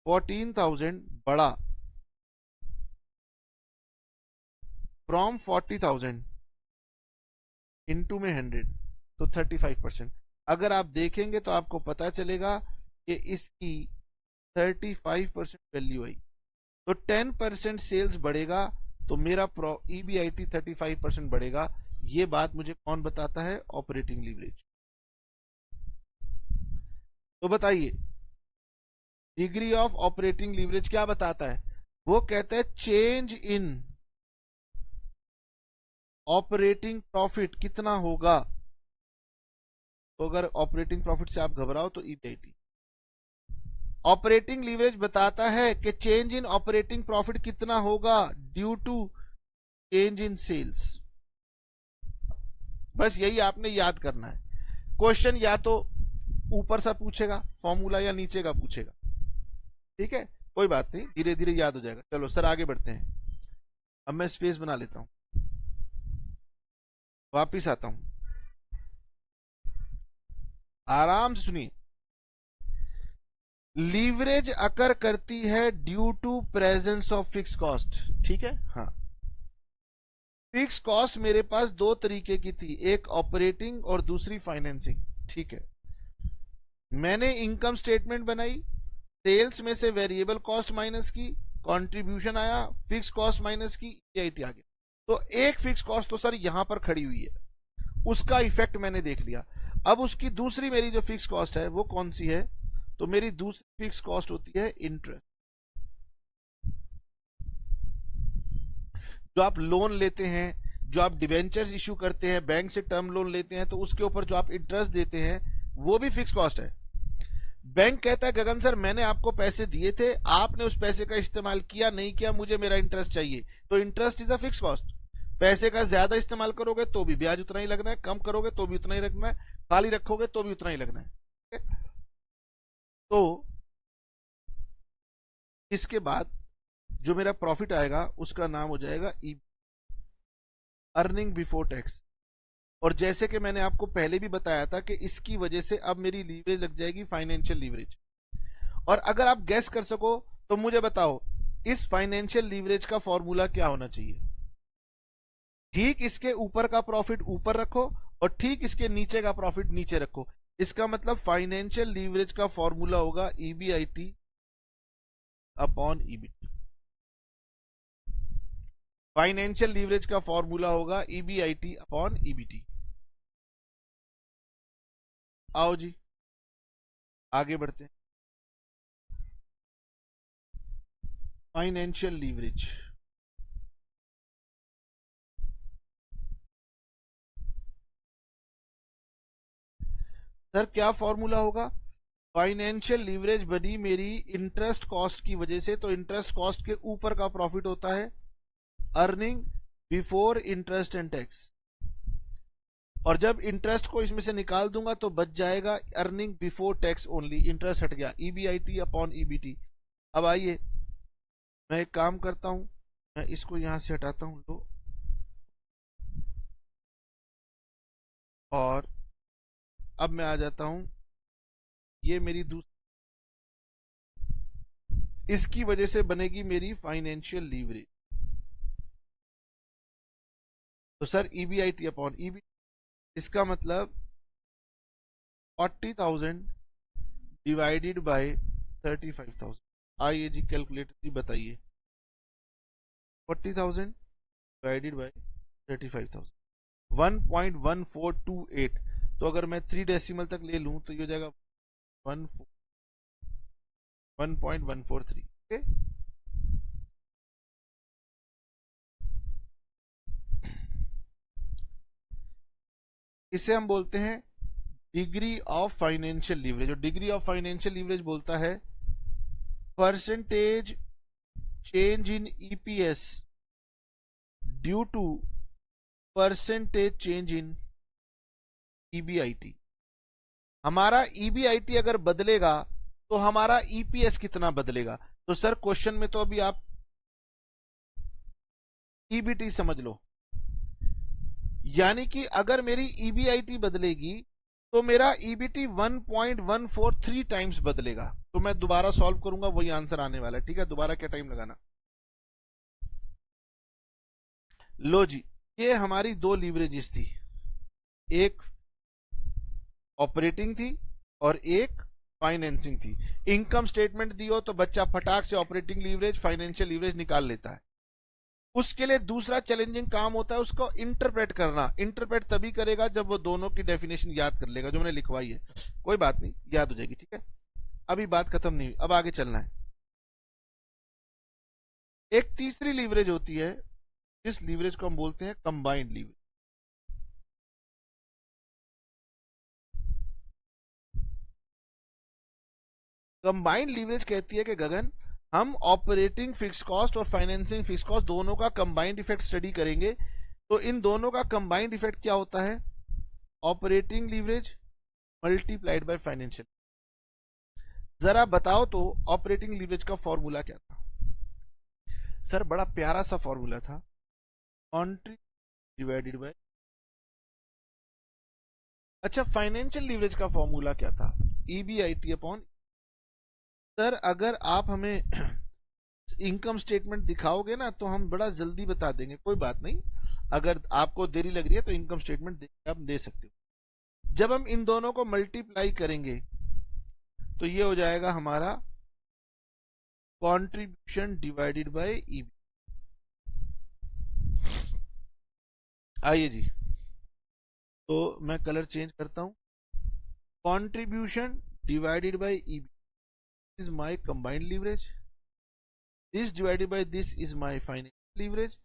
14,000 बढ़ा फ्रॉम 40,000 इनटू में 100, तो 35%। अगर आप देखेंगे तो आपको पता चलेगा कि इसकी 35% वैल्यू आई, तो 10% सेल्स बढ़ेगा तो मेरा ईबीआईटी 35% बढ़ेगा। ये बात मुझे कौन बताता है, ऑपरेटिंग लीवरेज। तो बताइए डिग्री ऑफ ऑपरेटिंग लीवरेज क्या बताता है, वो कहता है चेंज इन ऑपरेटिंग प्रॉफिट कितना होगा। तो अगर ऑपरेटिंग प्रॉफिट से आप घबराओ तो ईबीआईटी। ऑपरेटिंग लीवरेज बताता है कि चेंज इन ऑपरेटिंग प्रॉफिट कितना होगा due to change in sales. बस यही आपने याद करना है। क्वेश्चन या तो ऊपर सा पूछेगा फॉर्मूला या नीचे का पूछेगा, ठीक है कोई बात नहीं, धीरे धीरे याद हो जाएगा। चलो सर आगे बढ़ते हैं। अब मैं स्पेस बना लेता हूं, वापिस आता हूं, आराम से सुनिए। लीवरेज अकर करती है due to presence of fix cost, ठीक है। हाँ फिक्स कॉस्ट मेरे पास दो तरीके की थी, एक ऑपरेटिंग और दूसरी फाइनेंसिंग, ठीक है। मैंने इनकम स्टेटमेंट बनाई, सेल्स में से वेरिएबल कॉस्ट माइनस की, कंट्रीब्यूशन आया, फिक्स कॉस्ट माइनस की, ईबीआईटी आ गया। तो एक फिक्स कॉस्ट तो सर यहां पर खड़ी हुई है उसका इफेक्ट मैंने देख लिया। अब उसकी दूसरी मेरी जो फिक्स कॉस्ट है वो कौन सी है, तो मेरी दूसरी फिक्स कॉस्ट होती है इंटरेस्ट। जो आप लोन लेते हैं, जो आप डिवेंचर्स इश्यू करते हैं, बैंक से टर्म लोन लेते हैं, तो उसके ऊपर जो आप इंटरेस्ट देते हैं वो भी फिक्स कॉस्ट है। बैंक कहता है गगन सर मैंने आपको पैसे दिए थे, आपने उस पैसे का इस्तेमाल किया नहीं किया, मुझे मेरा इंटरेस्ट चाहिए, तो interest is a fix cost. पैसे का ज्यादा इस्तेमाल करोगे तो भी ब्याज उतना ही लगना है, कम करोगे तो भी उतना ही रखना है, खाली रखोगे तो भी उतना ही लगना है। तो इसके बाद जो मेरा प्रॉफिट आएगा उसका नाम हो जाएगा अर्निंग बिफोर टैक्स। और जैसे कि मैंने आपको पहले भी बताया था कि इसकी वजह से अब मेरी लीवरेज लग जाएगी फाइनेंशियल लीवरेज। और अगर आप गैस कर सको तो मुझे बताओ इस फाइनेंशियल लीवरेज का फॉर्मूला क्या होना चाहिए। ठीक इसके ऊपर का प्रॉफिट ऊपर रखो और ठीक इसके नीचे का प्रॉफिट नीचे रखो। इसका मतलब फाइनेंशियल लीवरेज का फॉर्मूला होगा EBIT upon EBT. Financial leverage का फॉर्मूला होगा ईबीआईटी अपॉन ईबीटी। आओ जी आगे बढ़ते हैं। फाइनेंशियल लीवरेज, सर क्या फॉर्मूला होगा। फाइनेंशियल लीवरेज बनी मेरी इंटरेस्ट कॉस्ट की वजह से, तो इंटरेस्ट कॉस्ट के ऊपर का प्रॉफिट होता है earning before interest and tax. और जब इंटरेस्ट को इसमें से निकाल दूंगा तो बच जाएगा earning before tax only, interest हट गया, ईबीआईटी अपॉन ईबीटी। अब आइए मैं एक काम करता हूं, मैं इसको यहां से हटाता हूं लो, और अब मैं आ जाता हूं, ये मेरी दूसरी, इसकी वजह से बनेगी मेरी फाइनेंशियल लीवरेज। तो सर ईबीआईटी अपॉन ईबी, इसका मतलब 40,000 डिवाइडेड बाय 35,000। आइए जी कैलकुलेटर जी बताइए, 40,000 डिवाइडेड बाय 35,000, 1.1428। तो अगर मैं 3 डेसिमल तक ले लूं तो ये हो जाएगा 1.143। ओके, इसे हम बोलते हैं डिग्री ऑफ फाइनेंशियल लीवरेज। और डिग्री ऑफ फाइनेंशियल लीवरेज बोलता है percentage change in EPS due to percentage change in EBIT. हमारा ईबीआईटी अगर बदलेगा तो हमारा ईपीएस कितना बदलेगा। तो सर क्वेश्चन में तो अभी आप ईबीटी समझ लो, यानी कि अगर मेरी ईबीआईटी बदलेगी तो मेरा ईबीटी 1.143 टाइम्स बदलेगा। तो मैं दोबारा सॉल्व करूंगा, वही आंसर आने वाला है। ठीक है, दोबारा क्या टाइम लगाना। लो जी, ये हमारी दो लीवरेजेस थी, एक ऑपरेटिंग थी और एक फाइनेंसिंग थी। इनकम स्टेटमेंट दी हो तो बच्चा फटाक से ऑपरेटिंग लीवरेज फाइनेंशियल लीवरेज निकाल लेता है। उसके लिए दूसरा चैलेंजिंग काम होता है उसको इंटरप्रेट करना। इंटरप्रेट तभी करेगा जब वो दोनों की डेफिनेशन याद कर लेगा जो मैंने लिखवाई है। कोई बात नहीं, याद हो जाएगी। ठीक है, अभी बात खत्म नहीं हुई, अब आगे चलना है। एक तीसरी लीवरेज होती है जिस लीवरेज को हम बोलते हैं कंबाइंड लीवरेज। कंबाइंड लीवरेज कहती है कि गगन हम ऑपरेटिंग फिक्स कॉस्ट और फाइनेंसिंग फिक्स कॉस्ट दोनों का कंबाइंड इफेक्ट स्टडी करेंगे। तो इन दोनों का कंबाइंड इफेक्ट क्या होता है, operating leverage multiplied by financial. जरा बताओ तो ऑपरेटिंग लीवरेज का फॉर्मूला क्या था। सर बड़ा प्यारा सा फॉर्मूला था, कॉन्ट्री डिवाइडेड बाय। अच्छा, फाइनेंशियल लीवरेज का फॉर्मूला क्या था, ईबीआईटी अपॉन। सर अगर आप हमें इनकम स्टेटमेंट दिखाओगे ना तो हम बड़ा जल्दी बता देंगे, कोई बात नहीं। अगर आपको देरी लग रही है तो इनकम स्टेटमेंट आप दे सकते हो। जब हम इन दोनों को मल्टीप्लाई करेंगे तो ये हो जाएगा हमारा कंट्रीब्यूशन डिवाइडेड बाय ईबी। आइए जी, तो मैं कलर चेंज करता हूं। Contribution divided by EB is my combined leverage, this divided by this is my financial leverage,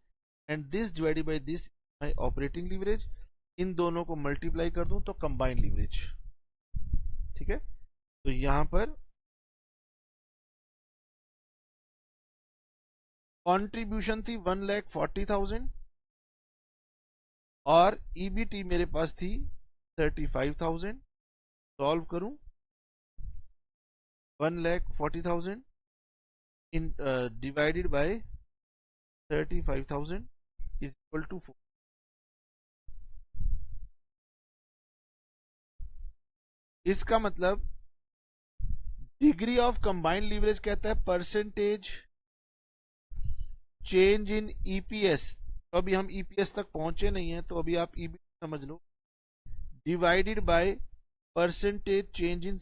and this divided by this my operating leverage. इन दोनों को मल्टीप्लाई कर दूं तो कंबाइंड लीवरेज। ठीक है, तो यहां पर कंट्रीब्यूशन थी 1,40,000 और ईबीटी मेरे पास थी 35,000। सॉल्व करूं, 1,40,000 in divided by 35,000 is equal to 4। इसका मतलब डिग्री ऑफ कंबाइंड लीवरेज कहता है परसेंटेज चेंज इन ईपीएस। तो अभी हम ईपीएस तक पहुंचे नहीं है, तो अभी आप ईबीटी समझ लो, divided by percentage change in.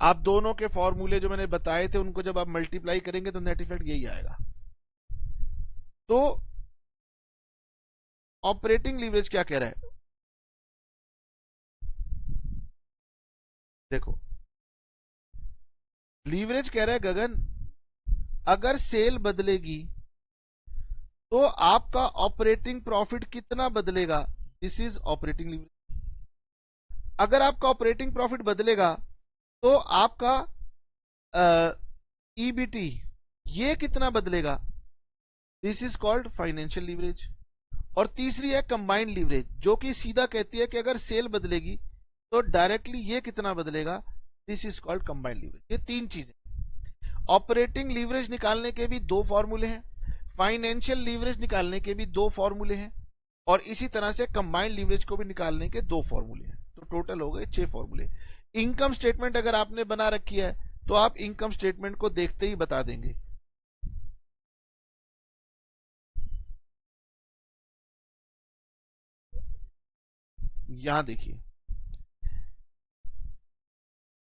आप दोनों के फॉर्मूले जो मैंने बताए थे उनको जब आप मल्टीप्लाई करेंगे तो नेट इफेक्ट यही आएगा। तो ऑपरेटिंग लीवरेज क्या कह रहा है, देखो लीवरेज कह रहा है गगन, अगर सेल बदलेगी तो आपका ऑपरेटिंग प्रॉफिट कितना बदलेगा, दिस इज ऑपरेटिंग लीवरेज। अगर आपका ऑपरेटिंग प्रॉफिट बदलेगा तो आपका ईबीटी ये कितना बदलेगा, this is called financial leverage. और तीसरी है कंबाइंड लीवरेज, जो कि सीधा कहती है कि अगर सेल बदलेगी तो डायरेक्टली ये कितना बदलेगा, this is called combined leverage. ये तीन चीजें। ऑपरेटिंग लीवरेज निकालने के भी दो फॉर्मूले हैं, फाइनेंशियल लीवरेज निकालने के भी दो फॉर्मूले हैं, और इसी तरह से कंबाइंड लीवरेज को भी निकालने के दो फॉर्मूले हैं। तो टोटल हो गए 6 फॉर्मूले। इनकम स्टेटमेंट अगर आपने बना रखी है तो आप इनकम स्टेटमेंट को देखते ही बता देंगे। यहां देखिए,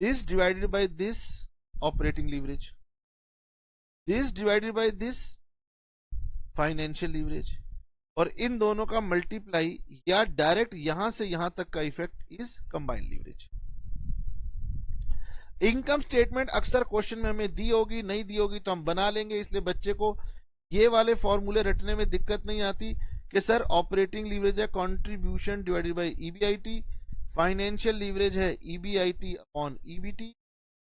this divided by this operating leverage, this divided by this financial leverage, और इन दोनों का मल्टीप्लाई या डायरेक्ट यहां से यहां तक का effect is combined leverage. Income statement अक्सर क्वेश्चन में हमें दी होगी, नहीं दी होगी तो हम बना लेंगे, इसलिए बच्चे को ये वाले फॉर्मूले रटने में दिक्कत नहीं आती कि सर ऑपरेटिंग लीवरेज है contribution divided by EBIT, financial leverage है ईबीआईटी अपॉन ईबीटी,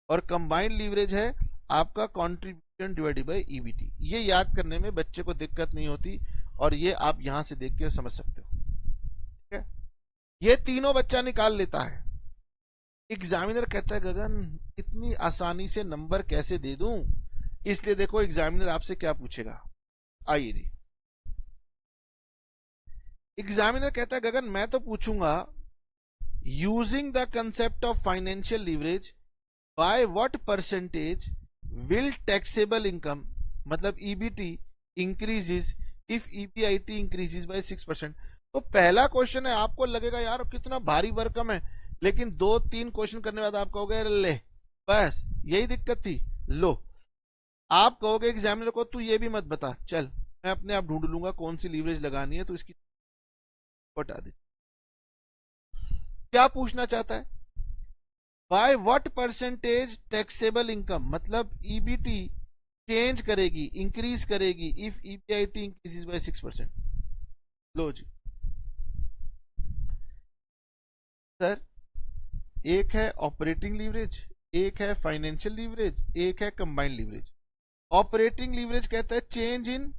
और कंबाइंड लीवरेज है आपका कंट्रीब्यूशन डिवाइडेड बाय ईबीटी। ये याद करने में बच्चे को दिक्कत नहीं होती, और ये आप यहां से देख के समझ सकते हो। ठीक है, ये तीनों बच्चा निकाल लेता है। एग्जामिनर कहता है गगन इतनी आसानी से नंबर कैसे दे दूं, इसलिए देखो एग्जामिनर आपसे क्या पूछेगा। आइए जी, एग्जामिनर कहता है गगन मैं तो पूछूंगा using the concept of financial leverage by what percentage will taxable income, मतलब EBT increases if EBIT increases by 6%। तो पहला क्वेश्चन है, आपको लगेगा यार कितना भारी भरकम है, लेकिन 2-3 क्वेश्चन करने बाद आप कहोगे ले बस यही दिक्कत थी। लो, आप कहोगे एग्जामिनर को तू ये भी मत बता, चल मैं अपने आप ढूंढ लूंगा कौन सी लीवरेज लगानी है, तो इसकी बता दे। क्या पूछना चाहता है, by what percentage taxable income, मतलब ईबीटी चेंज करेगी, इंक्रीज करेगी इफ ईबीआईटी इंक्रीजेस बाय 6%। लो जी सर, एक है ऑपरेटिंग लीवरेज, एक है फाइनेंशियल लीवरेज, एक है कंबाइंड लीवरेज। ऑपरेटिंग लीवरेज कहता है चेंज इन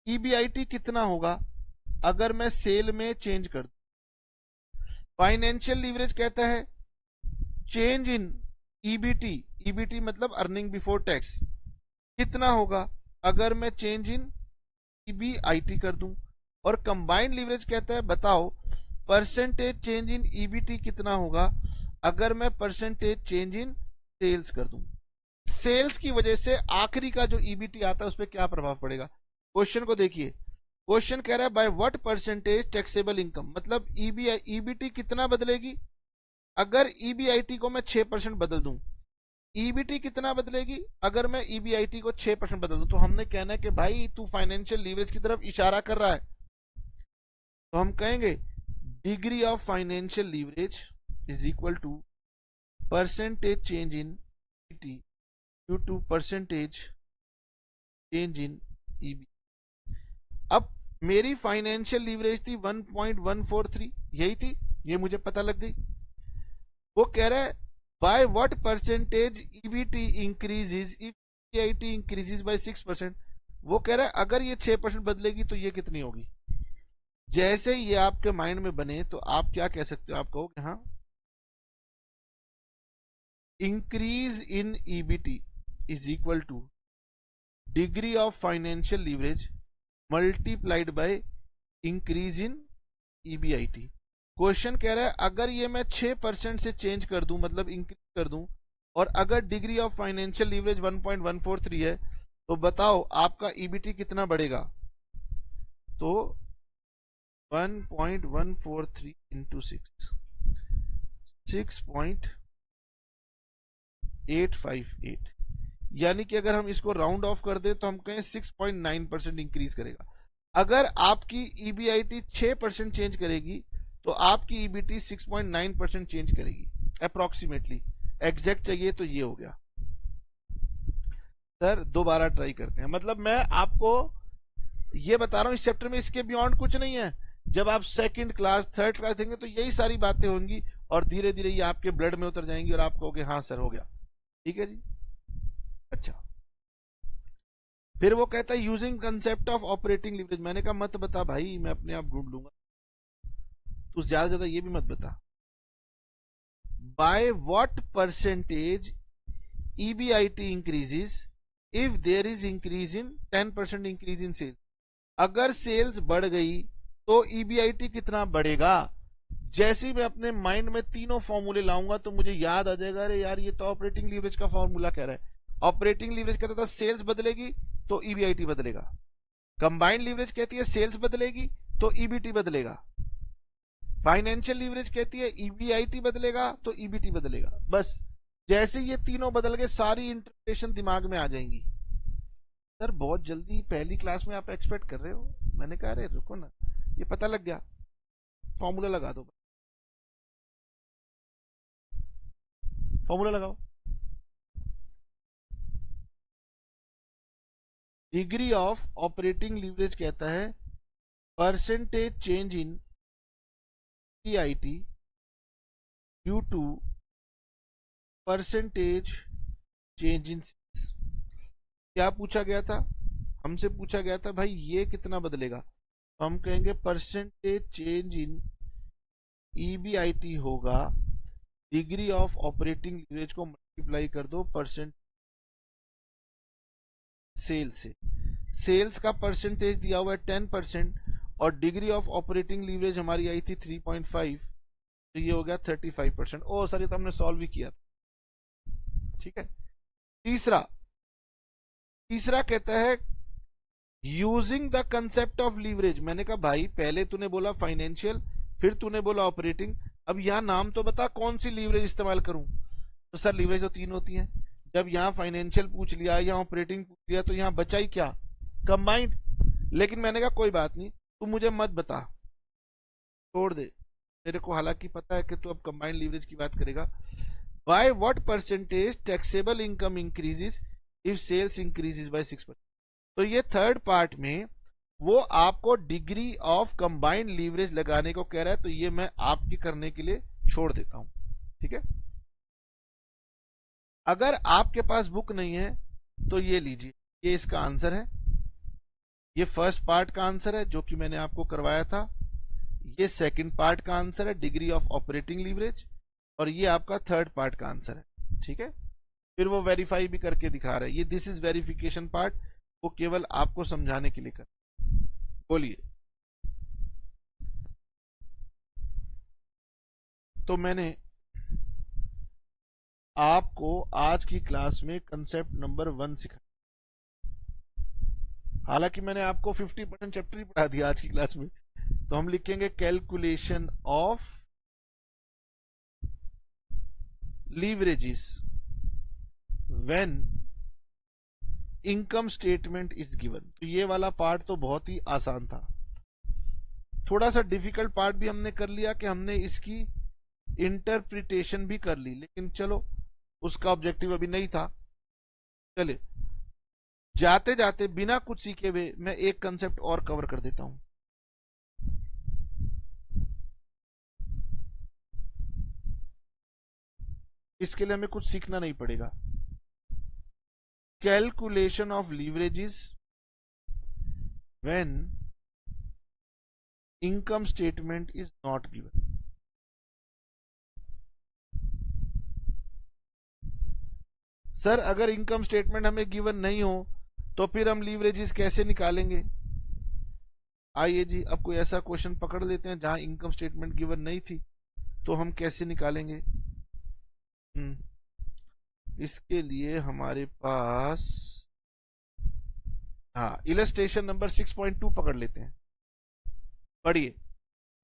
ईबीआईटी कितना होगा अगर मैं सेल में चेंज कर दूं। फाइनेंशियल लीवरेज कहता है चेंज इन ईबीटी, ईबीटी मतलब अर्निंग बिफोर टैक्स, कितना होगा अगर मैं चेंज इन ईबीआईटी कर दूं। और कंबाइंड लीवरेज कहता है बताओ परसेंटेज चेंज इन ईबीटी कितना होगा अगर मैं परसेंटेज चेंज इन सेल्स कर दूं। सेल्स की वजह से आखिरी का जो ईबीटी आता है उस पर क्या प्रभाव पड़ेगा। क्वेश्चन को देखिए, क्वेश्चन कह रहा है by what percentage taxable income, मतलब ईबीटी कितना बदलेगी अगर ईबीआईटी को मैं 6% बदल दूं। ईबीटी कितना बदलेगी अगर मैं ईबीआईटी को 6% बदल दूं। तो हमने कहना है कि भाई तू फाइनेंशियल लीवरेज की तरफ इशारा कर रहा है, तो हम कहेंगे degree of financial leverage is equal to percentage change in EBT due to percentage change in EB. अब मेरी फाइनेंशियल लीवरेज थी 1.143, यही थी, ये मुझे पता लग गई। वो कह रहा है by what percentage EBT increases if EBIT increases by 6%। वो कह रहा है अगर ये 6% बदलेगी तो ये कितनी होगी। जैसे ये आपके माइंड में बने तो आप क्या कह सकते हो, आप कहोगे हाँ, increase in EBT is equal two degree of financial leverage multiplied by increase in EBIT. Question कह रहा है अगर ये मैं 6% से चेंज कर दूं, मतलब इंक्रीज कर दूं, और अगर डिग्री ऑफ फाइनेंशियल लीवरेज 1.143 है तो बताओ आपका ईबीटी कितना बढ़ेगा। तो 1.143 इंटू 6.858, यानी कि अगर हम इसको राउंड ऑफ कर दें तो हम कहें 6.9% इंक्रीज करेगा। अगर आपकी ईबीआईटी 6% चेंज करेगी तो आपकी ईबीटी 6.9% चेंज करेगी अप्रोक्सीमेटली। एग्जैक्ट चाहिए तो ये हो गया। सर दोबारा ट्राई करते हैं, मतलब मैं आपको ये बता रहा हूं इस चैप्टर में, इसके बियॉन्ड कुछ नहीं है। जब आप सेकंड क्लास थर्ड क्लास देंगे तो यही सारी बातें होंगी और धीरे धीरे ये आपके ब्लड में उतर जाएंगी और आप कहोगे हाँ सर हो गया। ठीक है जी। अच्छा, फिर वो कहता है using concept of operating leverage. मैंने कहा मत बता भाई, मैं अपने आप ढूंढ लूंगा, तू ज्यादा ये भी मत बता। By what percentage EBIT increases if there is increase in 10% increase in sales. अगर सेल्स बढ़ गई तो ईबीआईटी कितना बढ़ेगा। जैसे ही मैं अपने माइंड में तीनों फॉर्मूले लाऊंगा तो मुझे याद आ जाएगा, अरे यार ये तो ऑपरेटिंग लीवरेज का फॉर्मूला कह रहा है। ऑपरेटिंग लीवरेज कहता था सेल्स बदलेगी तो ईबीआईटी बदलेगा। कंबाइंड लीवरेज कहती है सेल्स बदलेगी तो ईबीटी बदलेगा। फाइनेंशियल लीवरेज कहती है ईबीआईटी बदलेगा तो ईबीटी बदलेगा। बस जैसे ये तीनों बदल गए सारी इंटरप्रिटेशन दिमाग में आ जाएंगी। सर बहुत जल्दी पहली क्लास में आप एक्सपेक्ट कर रहे हो। मैंने कहा अरे रुको ना, ये पता लग गया, फॉर्मूला लगा दो, फॉर्मूला लगाओ। डिग्री ऑफ ऑपरेटिंग लीवरेज कहता है percentage change in EBIT due to percentage change in sales. क्या पूछा गया था, हमसे पूछा गया था भाई ये कितना बदलेगा, तो हम कहेंगे परसेंटेज चेंज इन ईबीआईटी होगा डिग्री ऑफ ऑपरेटिंग लीवरेज को मल्टीप्लाई कर दो परसेंट सेल्स से। सेल्स का परसेंटेज दिया हुआ है 10% और डिग्री ऑफ ऑपरेटिंग लीवरेज हमारी आई थी 3.5, तो ये हो गया 35%। ओ सर ये तो हमने सॉल्व भी किया था। ठीक है। तीसरा कहता है using the concept of leverage. मैंने कहा भाई पहले तूने बोला फाइनेंशियल, फिर तूने बोला ऑपरेटिंग, अब यहां नाम तो बता कौन सी लीवरेज इस्तेमाल करूं। तो सर लीवरेज तो 3 होती है। जब यहां फाइनेंशियल पूछ लिया, यहां ऑपरेटिंग पूछ लिया, तो यहां बचा ही क्या, कंबाइंड। लेकिन मैंने कहा कोई बात नहीं, तू मुझे मत बता, छोड़ दे, मेरे को हालांकि पता है कि तू अब कंबाइंड लीवरेज की बात करेगा। By what percentage taxable income increases if sales increases by 6%। तो ये थर्ड पार्ट में वो आपको डिग्री ऑफ कंबाइंड लीवरेज लगाने को कह रहा है, तो ये मैं आपकी करने के लिए छोड़ देता हूं। ठीक है। अगर आपके पास बुक नहीं है तो ये लीजिए, ये इसका आंसर है। ये फर्स्ट पार्ट का आंसर है जो कि मैंने आपको करवाया था। ये सेकंड पार्ट का आंसर है डिग्री ऑफ ऑपरेटिंग लीवरेज, और ये आपका थर्ड पार्ट का आंसर है। ठीक है। फिर वो वेरीफाई भी करके दिखा रहा है, ये दिस इज वेरिफिकेशन पार्ट, वो केवल आपको समझाने के लिए कर। बोलिए। तो मैंने आपको आज की क्लास में कंसेप्ट नंबर 1 सिखाया। हालांकि मैंने आपको 50% चैप्टर ही पढ़ा दिया आज की क्लास में। तो हम लिखेंगे calculation of leverages when income statement is given. तो ये वाला पार्ट तो बहुत ही आसान था, थोड़ा सा डिफिकल्ट पार्ट भी हमने कर लिया कि हमने इसकी इंटरप्रिटेशन भी कर ली, लेकिन चलो उसका ऑब्जेक्टिव अभी नहीं था। चले जाते जाते बिना कुछ सीखे हुए मैं एक कंसेप्ट और कवर कर देता हूं। इसके लिए हमें कुछ सीखना नहीं पड़ेगा। Calculation of leverages when income statement is not given. Sir अगर इनकम स्टेटमेंट हमें गिवन नहीं हो तो फिर हम लीवरेजेस कैसे निकालेंगे? आइए जी, अब कोई ऐसा क्वेश्चन पकड़ लेते हैं जहां इनकम स्टेटमेंट गिवन नहीं थी, तो हम कैसे निकालेंगे? इसके लिए हमारे पास इलस्ट्रेशन नंबर 6.2 पकड़ लेते हैं। पढ़िए,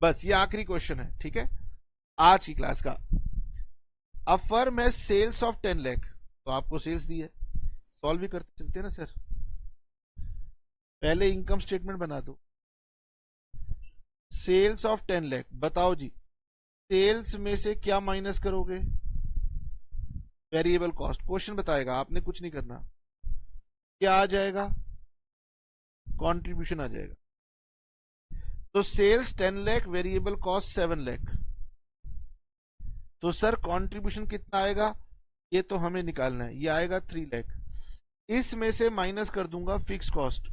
बस ये आखिरी क्वेश्चन है, ठीक है, आज की क्लास का। अ फर्म है सेल्स ऑफ 10 लाख, तो आपको सेल्स दी है, सॉल्व भी करते चलते हैं ना सर। पहले इनकम स्टेटमेंट बना दो। सेल्स ऑफ 10 लाख, बताओ जी सेल्स में से क्या माइनस करोगे? Variable cost. क्वेश्चन बताएगा, आपने कुछ नहीं करना। क्या आ जाएगा? कंट्रीब्यूशन आ जाएगा। तो sales 10 lakh, variable cost 7 lakh, तो सर कंट्रीब्यूशन कितना आएगा? ये तो हमें निकालना है, ये आएगा 3 लाख। इसमें से माइनस कर दूंगा फिक्स कॉस्ट,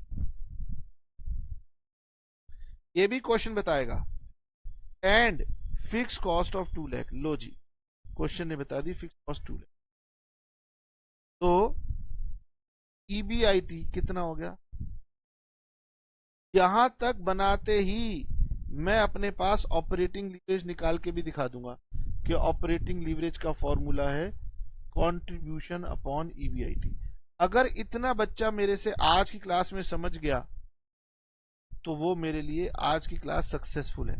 ये भी क्वेश्चन बताएगा, and fix cost of 2 lakh. लो जी, क्वेश्चन ने बता दी फिक्स कॉस्ट 2 लाख। तो ईबीआईटी कितना हो गया? यहां तक बनाते ही मैं अपने पास ऑपरेटिंग लीवरेज निकाल के भी दिखा दूंगा कि ऑपरेटिंग लीवरेज का फॉर्मूला है कंट्रीब्यूशन अपॉन ईबीआईटी। अगर इतना बच्चा मेरे से आज की क्लास में समझ गया तो वो मेरे लिए आज की क्लास सक्सेसफुल है।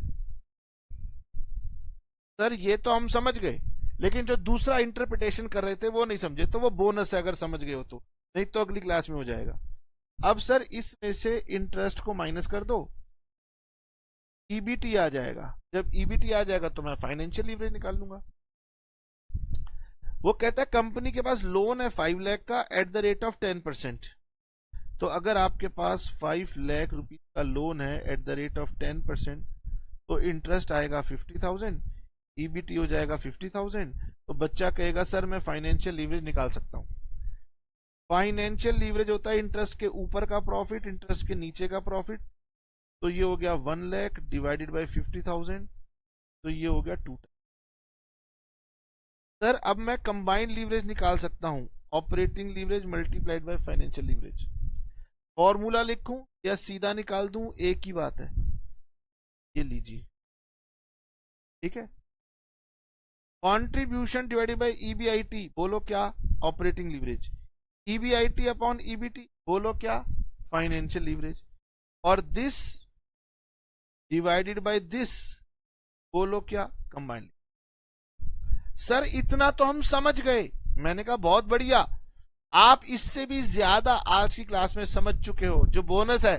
सर ये तो हम समझ गए, लेकिन जो दूसरा इंटरप्रिटेशन कर रहे थे वो नहीं समझे, तो वो बोनस है अगर समझ गए हो तो, नहीं तो अगली क्लास में हो जाएगा। अब सर इसमें से इंटरेस्ट को माइनस कर दो, ईबीटी आ जाएगा। जब ईबीटी आ जाएगा तो मैं फाइनेंशियल लीवरेज निकाल लूंगा। वो कहता है कंपनी के पास लोन है 5 लाख का एट द रेट ऑफ 10%। तो अगर आपके पास 5 लाख रुपीज का लोन है एट द रेट ऑफ 10%, तो इंटरेस्ट आएगा 50,000, ईबीटी हो जाएगा 50,000। तो बच्चा कहेगा सर मैं फाइनेंशियल लीवरेज निकाल सकता हूं। फाइनेंशियल लीवरेज होता है इंटरेस्ट के ऊपर का प्रॉफिट, इंटरेस्ट के नीचे का प्रॉफिट। तो ये हो गया 1 लाख डिवाइडेड बाय 50,000, तो ये हो गया 2। सर अब मैं कंबाइंड लीवरेज निकाल सकता हूं, operating leverage multiplied by financial leverage. Formula लिखूं या सीधा निकाल दूं, एक ही बात है, ये लीजिए, ठीक है। कंट्रीब्यूशन डिवाइडेड बाय ईबीआईटी, बोलो क्या? Operating leverage. EBIT upon EBT, बोलो क्या? Financial leverage. और दिस डिवाइडेड बाय दिस, बोलो क्या? कंबाइंड। सर इतना तो हम समझ गए। मैंने कहा बहुत बढ़िया, आप इससे भी ज्यादा आज की क्लास में समझ चुके हो, जो बोनस है।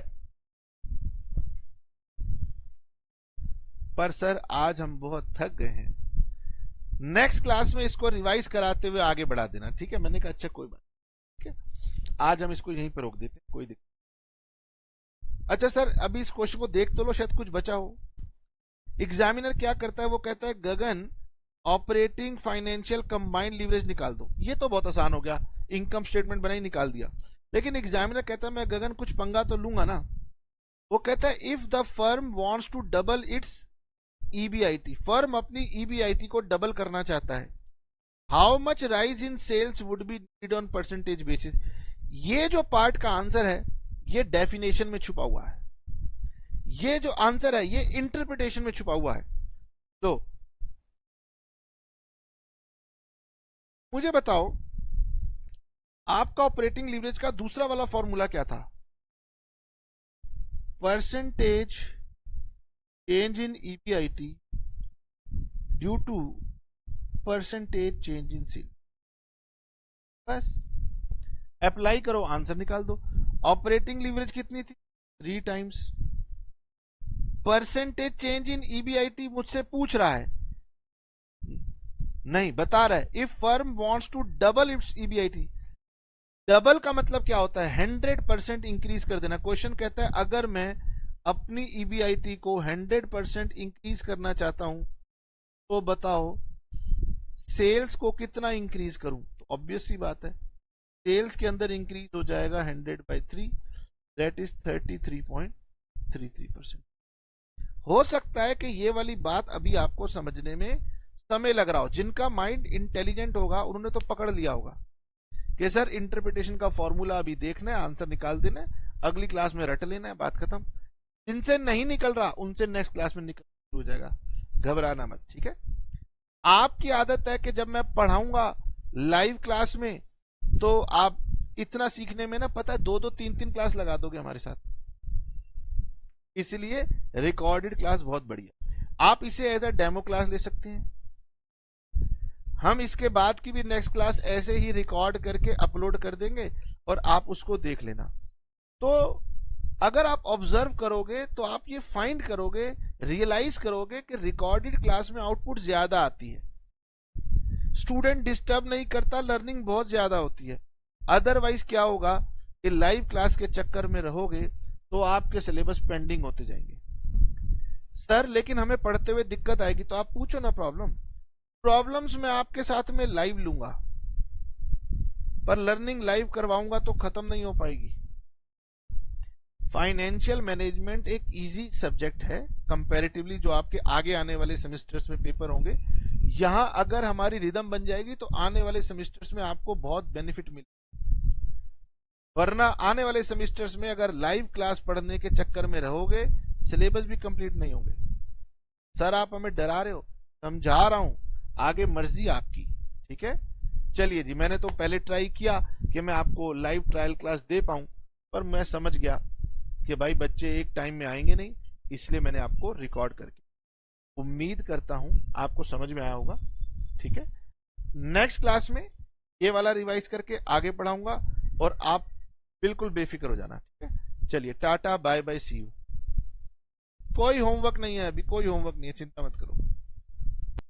पर सर आज हम बहुत थक गए हैं, नेक्स्ट क्लास में इसको रिवाइज कराते हुए आगे बढ़ा देना, ठीक है? मैंने कहा अच्छा कोई बात, ठीक है, आज हम इसको यहीं पर रोक देते हैं, कोई दिक्कत। अच्छा सर अभी इस क्वेश्चन को देख तो लो, शायद कुछ बचा हो। एग्जामिनर क्या करता है, वो कहता है गगन ऑपरेटिंग फाइनेंशियल कंबाइंड लीवरेज निकाल दो। ये तो बहुत आसान हो गया, इनकम स्टेटमेंट बना ही निकाल दिया। लेकिन एग्जामिनर कहता है मैं गगन कुछ पंगा तो लूंगा ना। वो कहता है if the firm wants to double its EBIT, firm अपनी ईबीआईटी को डबल करना चाहता है, how much rise in sales would be need on percentage basis. ये जो पार्ट का आंसर है ये डेफिनेशन में छुपा हुआ है, ये जो आंसर है ये इंटरप्रिटेशन में छुपा हुआ है। तो मुझे बताओ आपका ऑपरेटिंग लीवरेज का दूसरा वाला फॉर्मूला क्या था? Percentage change in EBIT due to percentage change in sale. बस अप्लाई करो, आंसर निकाल दो। ऑपरेटिंग लीवरेज कितनी थी? 3 times. Percentage change in EBIT मुझसे पूछ रहा है, नहीं बता रहा है। If firm wants to double its EBIT, double का मतलब क्या होता है? 100% इंक्रीज कर देना। क्वेश्चन कहता है अगर मैं अपनी ईबीआईटी को 100% इंक्रीज करना चाहता हूं तो बताओ सेल्स को कितना इंक्रीज करूं? तो ऑब्वियस सी बात है, सेल्स के अंदर इंक्रीज हो जाएगा 100/3, दैट इज 33.33%। हो सकता है कि ये वाली बात अभी आपको समझने में समय लग रहा हो। जिनका माइंड इंटेलिजेंट होगा उन्होंने तो पकड़ लिया होगा कि सर इंटरप्रिटेशन का फॉर्मूला अभी देखना है, आंसर निकाल देना है, अगली क्लास में रट लेना है, बात खत्म। जिनसे नहीं निकल रहा उनसे नेक्स्ट क्लास में निकल हो जाएगा, घबराना मत, ठीक है। आपकी आदत है कि जब मैं पढ़ाऊंगा लाइव क्लास में तो आप इतना सीखने में ना पता है 2-2 3-3 क्लास लगा दोगे हमारे साथ, इसलिए रिकॉर्डेड क्लास बहुत बढ़िया। आप इसे एज अ डेमो क्लास ले सकते हैं, हम इसके बाद की भी नेक्स्ट क्लास ऐसे ही रिकॉर्ड करके अपलोड कर देंगे और आप उसको देख लेना। तो अगर आप ऑब्जर्व करोगे तो आप ये फाइंड करोगे, रियलाइज करोगे कि रिकॉर्डेड क्लास में आउटपुट ज्यादा आती है, स्टूडेंट डिस्टर्ब नहीं करता, लर्निंग बहुत ज्यादा होती है। अदरवाइज क्या होगा कि लाइव क्लास के चक्कर में रहोगे तो आपके सिलेबस पेंडिंग होते जाएंगे। सर लेकिन हमें पढ़ते हुए दिक्कत आएगी, तो आप पूछो ना प्रॉब्लम्स मैं आपके साथ में लाइव लूंगा, पर लर्निंग लाइव करवाऊंगा तो खत्म नहीं हो पाएगी। फाइनेंशियल मैनेजमेंट एक इजी सब्जेक्ट है कंपैरेटिवली, जो आपके आगे आने वाले सेमेस्टर्स में पेपर होंगे। यहां अगर हमारी रिदम बन जाएगी तो आने वाले सेमेस्टर्स में आपको बहुत बेनिफिट मिलेगा। वरना आने वाले सेमेस्टर्स में अगर लाइव क्लास पढ़ने के चक्कर में रहोगे सिलेबस भी कंप्लीट नहीं होंगे। सर आप हमें डरा रहे हो, समझा रहा हूं, आगे मर्जी आपकी, ठीक है। चलिए जी, मैंने तो पहले ट्राई किया कि मैं आपको लाइव ट्रायल क्लास दे पाऊं, पर मैं समझ गया कि भाई बच्चे एक टाइम में आएंगे नहीं, इसलिए मैंने आपको रिकॉर्ड करके, उम्मीद करता हूं आपको समझ में आया होगा, ठीक है। नेक्स्ट क्लास में ये वाला रिवाइज करके आगे पढ़ाऊंगा और आप बिल्कुल बेफिक्र हो जाना, ठीक है। चलिए tata bye bye see you. कोई होमवर्क नहीं है अभी, कोई होमवर्क नहीं है, चिंता मत करो।